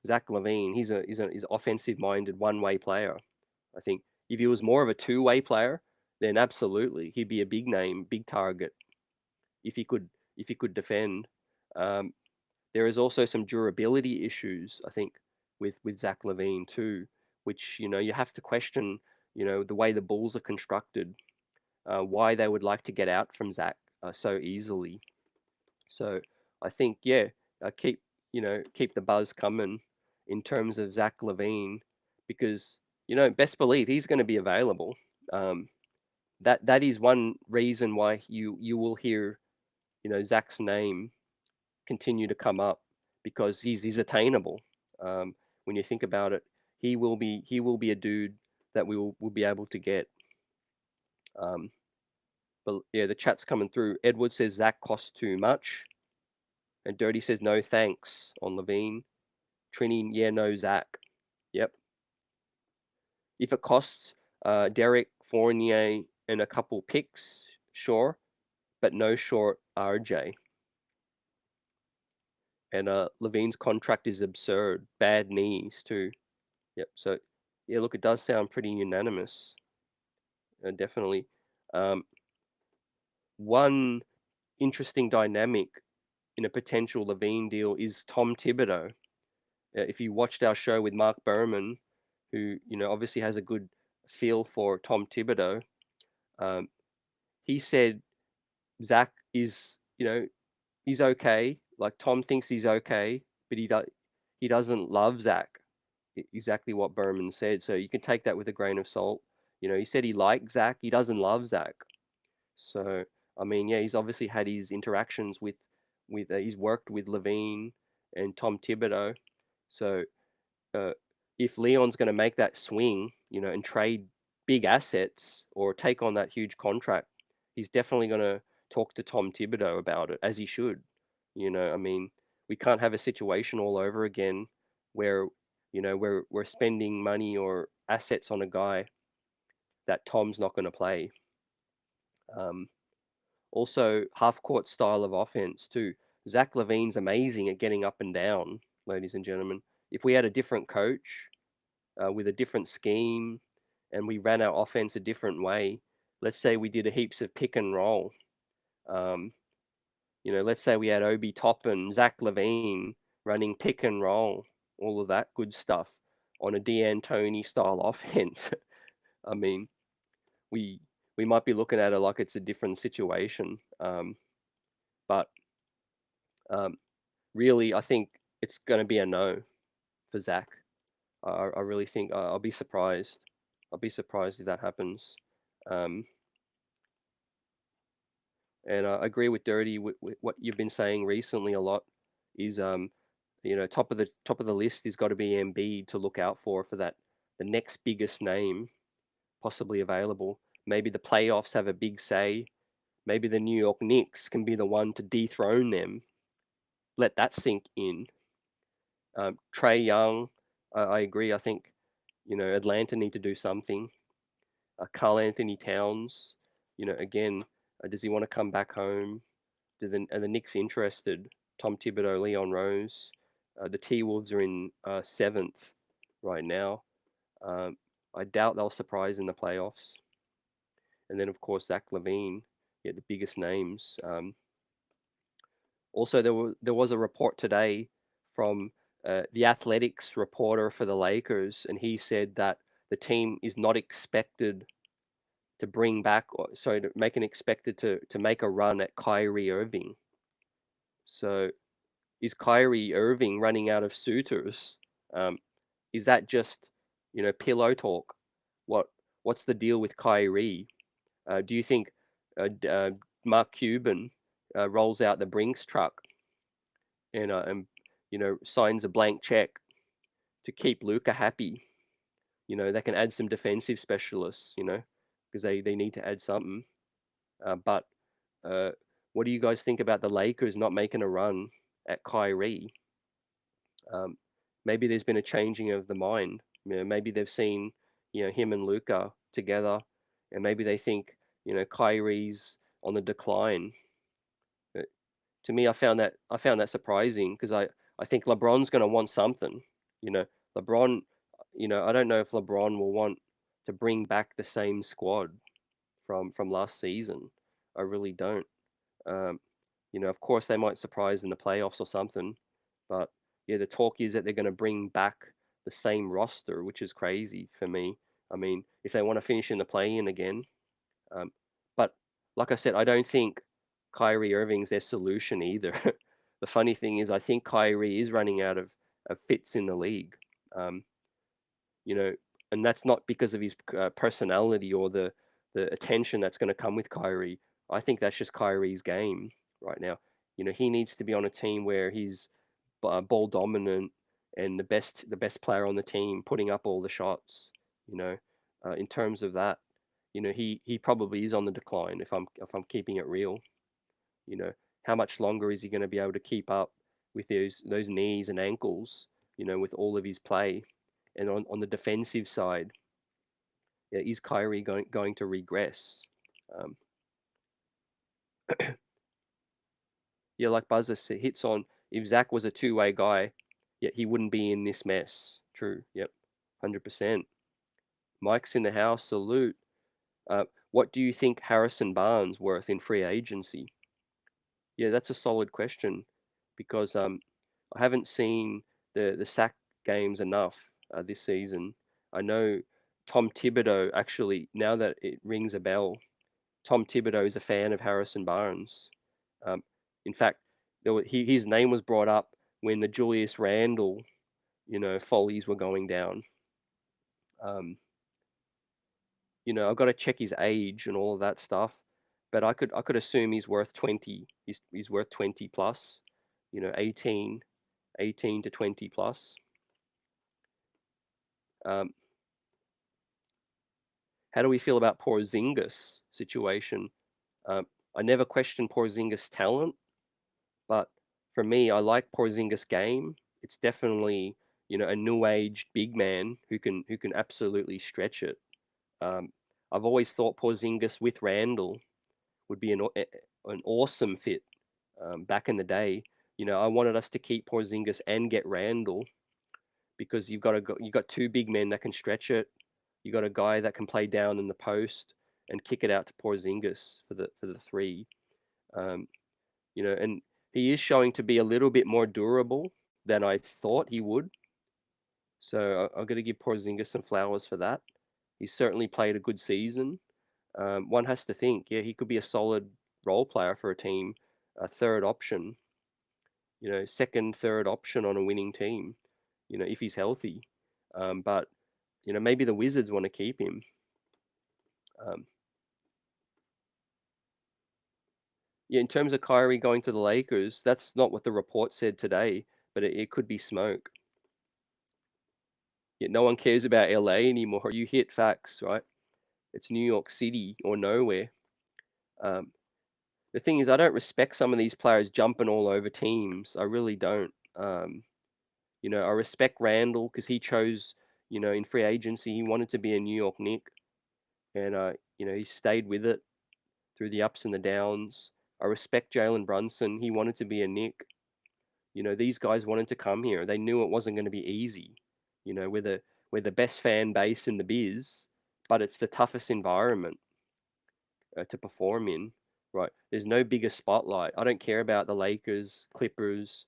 Zach LaVine, he's offensive minded one way player. I think if he was more of a two-way player, then absolutely he'd be a big name, big target if he could defend. Um, there is also some durability issues, I think, with Zach LaVine too, which you have to question. The way the Bulls are constructed, why they would like to get out from Zach so easily. So I think, yeah, keep the buzz coming in terms of Zach LaVine, because best believe he's going to be available. That is one reason why you will hear Zach's name continue to come up because he's attainable. When you think about it, he will be a dude that we will be able to get. Um, but yeah, the chat's coming through. Edward says Zach costs too much, and Dirty says no thanks on Levine. Trini, yeah, no Zach. Yep. If it costs Derek Fournier and a couple picks, sure, but no short RJ. And Levine's contract is absurd. Bad knees too. Yep. So yeah, look, it does sound pretty unanimous. Definitely. Um, one interesting dynamic in a potential Levine deal is Tom Thibodeau. If you watched our show with Mark Berman, who obviously has a good feel for Tom Thibodeau, um, he said Zach is he's okay. Like Tom thinks he's okay, but he doesn't love Zach. Exactly what Berman said. So you can take that with a grain of salt. He said he liked Zach. He doesn't love Zach. So I mean, yeah, he's obviously had his interactions with he's worked with Levine and Tom Thibodeau. So uh, if Leon's going to make that swing, and trade big assets or take on that huge contract, he's definitely going to talk to Tom Thibodeau about it, as he should. I mean, we can't have a situation all over again where we're spending money or assets on a guy that Tom's not going to play. Um, Also, half court style of offense too. Zach Levine's amazing at getting up and down, ladies and gentlemen. If we had a different coach with a different scheme and we ran our offense a different way, let's say we did a heaps of pick and roll. Um, let's say we had Obi Toppin, Zach Levine running pick and roll, all of that good stuff on a D'Antoni style offense. I mean, we we might be looking at it like it's a different situation. But um, really, I think it's going to be a no for Zach. I really think I'll be surprised. I'll be surprised if that happens. Um, and I agree with Dirty with what you've been saying recently a lot. Is top of the list has got to be Embiid to look out for that the next biggest name possibly available. Maybe the playoffs have a big say. Maybe the New York Knicks can be the one to dethrone them. Let that sink in. Trey Young, I agree. I think Atlanta need to do something. Carl Anthony Towns, again, does he want to come back home? Are the Knicks interested? Tom Thibodeau, Leon Rose, the T Wolves are in seventh right now. Um, I doubt they'll surprise in the playoffs. And then of course Zach Levine, yeah, the biggest names. Also, there was a report today from the athletics reporter for the Lakers, and he said that the team is not expected to bring back, or sorry, to make an expected to make a run at Kyrie Irving. So is Kyrie Irving running out of suitors? Um, is that just pillow talk? What what's the deal with Kyrie? Do you think Mark Cuban rolls out the Brinks truck and signs a blank check to keep Luca happy? They can add some defensive specialists, because they need to add something. But uh, what do you guys think about the Lakers not making a run at Kyrie? Um, maybe there's been a changing of the mind. Maybe they've seen him and Luca together, and maybe they think Kyrie's on the decline. Uh, to me, I found that surprising because I think LeBron's going to want something. You know, LeBron. I don't know if LeBron will want to bring back the same squad from last season. I really don't. Um, of course they might surprise in the playoffs or something, but yeah, the talk is that they're going to bring back the same roster, which is crazy for me. I mean, if they want to finish in the play-in again, but like I said, I don't think Kyrie Irving's their solution either. The funny thing is, I think Kyrie is running out of fits in the league. Um, you know, and that's not because of his personality or the attention that's going to come with Kyrie. I think that's just Kyrie's game. right now. He needs to be on a team where he's ball dominant and the best player on the team, putting up all the shots. You know, in terms of that, he probably is on the decline if I'm keeping it real. You know, how much longer is he going to be able to keep up with those knees and ankles? With all of his play, and on the defensive side, yeah, is Kyrie going to regress? Um, yeah, like Buzzer hits on, if Zach was a two-way guy, yeah, he wouldn't be in this mess. True. Yep, 100%. Mike's in the house. Salute. What do you think Harrison Barnes worth in free agency? Yeah, that's a solid question because I haven't seen the sack games enough this season. I know Tom Thibodeau actually, now that it rings a bell, Tom Thibodeau is a fan of Harrison Barnes. Um, in fact, his name was brought up when the Julius Randle, follies were going down. Um, I've got to check his age and all of that stuff, but I could assume he's worth 20. He's worth 20 plus, 18 to 20 plus. Um, how do we feel about Porzingis situation? Um, I never questioned Porzingis' talent, but for me, I like Porzingis' game. It's definitely a new age big man who can absolutely stretch it. Um, I've always thought Porzingis with Randle would be an awesome fit. Back in the day, I wanted us to keep Porzingis and get Randle because you've got two big men that can stretch it. You got a guy that can play down in the post and kick it out to Porzingis for the three. Um, and he is showing to be a little bit more durable than I thought he would. So I'm going to give Porzingis some flowers for that. He's certainly played a good season. One has to think, yeah, he could be a solid role player for a team, a third option, second, third option on a winning team, if he's healthy. But maybe the Wizards want to keep him. Um, yeah, in terms of Kyrie going to the Lakers, that's not what the report said today, but it could be smoke. Yeah, no one cares about LA anymore. You hit facts, right? It's New York City or nowhere. Um, the thing is, I don't respect some of these players jumping all over teams. I really don't. I respect Randle because he chose, in free agency, he wanted to be a New York Knick, and he stayed with it through the ups and the downs. I respect Jalen Brunson. He wanted to be a Knick. These guys wanted to come here. They knew it wasn't going to be easy. We're the best fan base in the biz, but it's the toughest environment to perform in. Right? There's no bigger spotlight. I don't care about the Lakers, Clippers.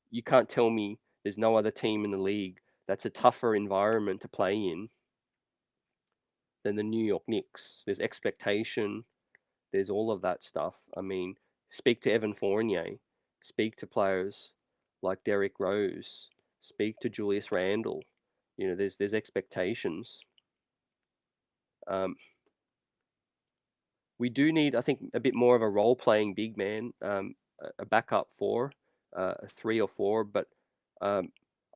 You can't tell me there's no other team in the league that's a tougher environment to play in than the New York Knicks. There's expectation. There's all of that stuff. I mean, speak to Evan Fournier. Speak to players like Derrick Rose. Speak to Julius Randle. There's expectations. Um, we do need, I think, a bit more of a role-playing big man, a backup four, a 3 or 4. But I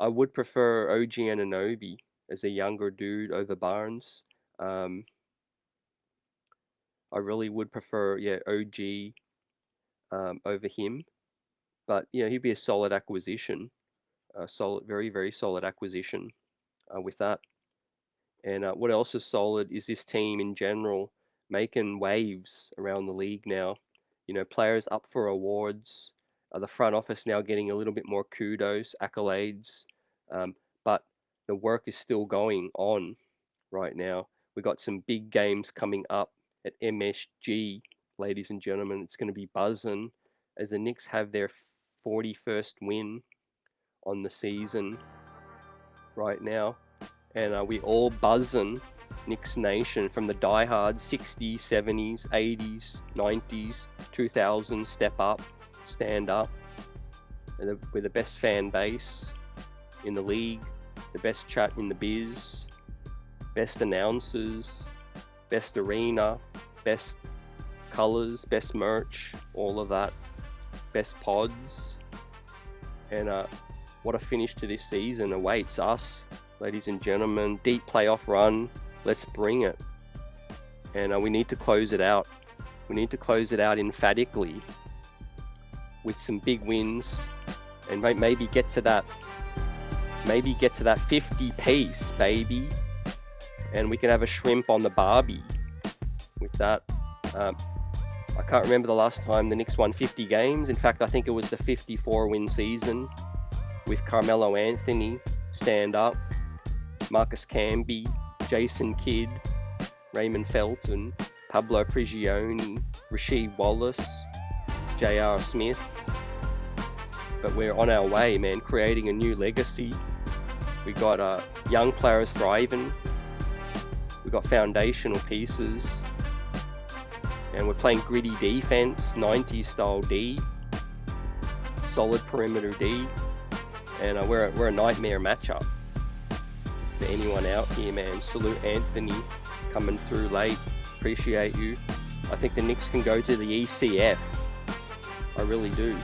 would prefer OG Anunoby as a younger dude over Barnes. I really would prefer, yeah, OG over him. But he'd be a solid acquisition, a solid, very very solid acquisition with that. And what else is solid is this team in general making waves around the league now. Players up for awards. The front office now getting a little bit more kudos, accolades. But the work is still going on right now. We got some big games coming up at MSG, ladies and gentlemen. It's going to be buzzing as the Knicks have their 41st win on the season right now. And we all buzzing Knicks Nation from the diehards, 60s, 70s, 80s, 90s, 2000s, step up, stand up. We're the best fan base in the league, the best chat in the biz, best announcers, best arena, best colors, best merch, all of that. best pods, and what a finish to this season awaits us, ladies and gentlemen. Deep playoff run, let's bring it. And we need to close it out. We need to close it out emphatically with some big wins, and maybe get to that 50 piece, baby. And we can have a shrimp on the barbie with that. I can't remember the last time the Knicks won 50 games. In fact, I think it was the 54-win season with Carmelo Anthony, stand up, Marcus Camby, Jason Kidd, Raymond Felton, Pablo Prigioni, Rasheed Wallace, J.R. Smith. But we're on our way, man, creating a new legacy. We got young players thriving. We got foundational pieces. And we're playing gritty defense, 90s style D, solid perimeter D, and we're a nightmare matchup for anyone out here, man. Salute Anthony coming through late. Appreciate you. I think the Knicks can go to the ECF. I really do.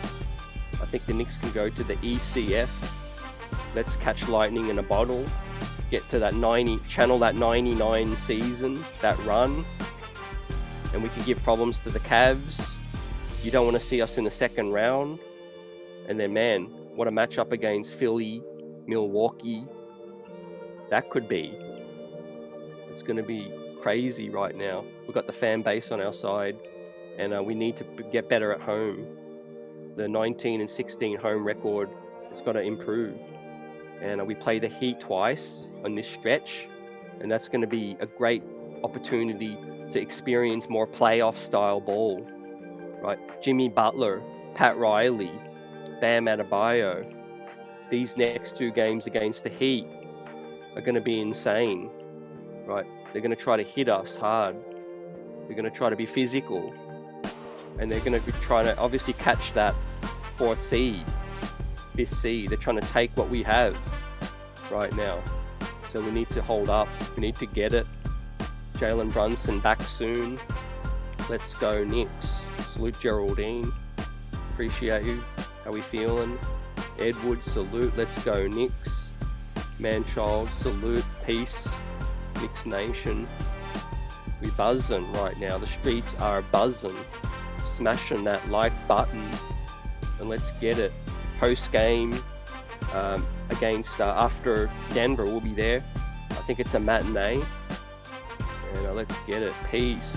I think the Knicks can go to the ECF. Let's catch lightning in a bottle. Get to that channel that 99 season, that run. And we can give problems to the Cavs. You don't want to see us in the second round. And then, man, what a matchup against Philly, Milwaukee. That could be. It's going to be crazy right now. We've got the fan base on our side, and we need to get better at home. The 19-16 home record has got to improve. And we play the Heat twice on this stretch, and that's going to be a great opportunity to experience more playoff style ball, right? Jimmy Butler, Pat Riley, Bam Adebayo. These next two games against the Heat are going to be insane, right? They're going to try to hit us hard. They're going to try to be physical, and they're going to be trying to obviously catch that 4th seed, 5th seed. They're trying to take what we have right now. So we need to hold up. We need to get it. Jalen Brunson back soon. Let's go Knicks. Salute Geraldine. Appreciate you. How we feeling? Edward, salute. Let's go Knicks. Manchild, salute. Peace. Knicks Nation. We buzzing right now. The streets are buzzing. Smashing that like button. And let's get it. Post game against after Denver. We'll be there. I think it's a matinee. And let's get it. Peace.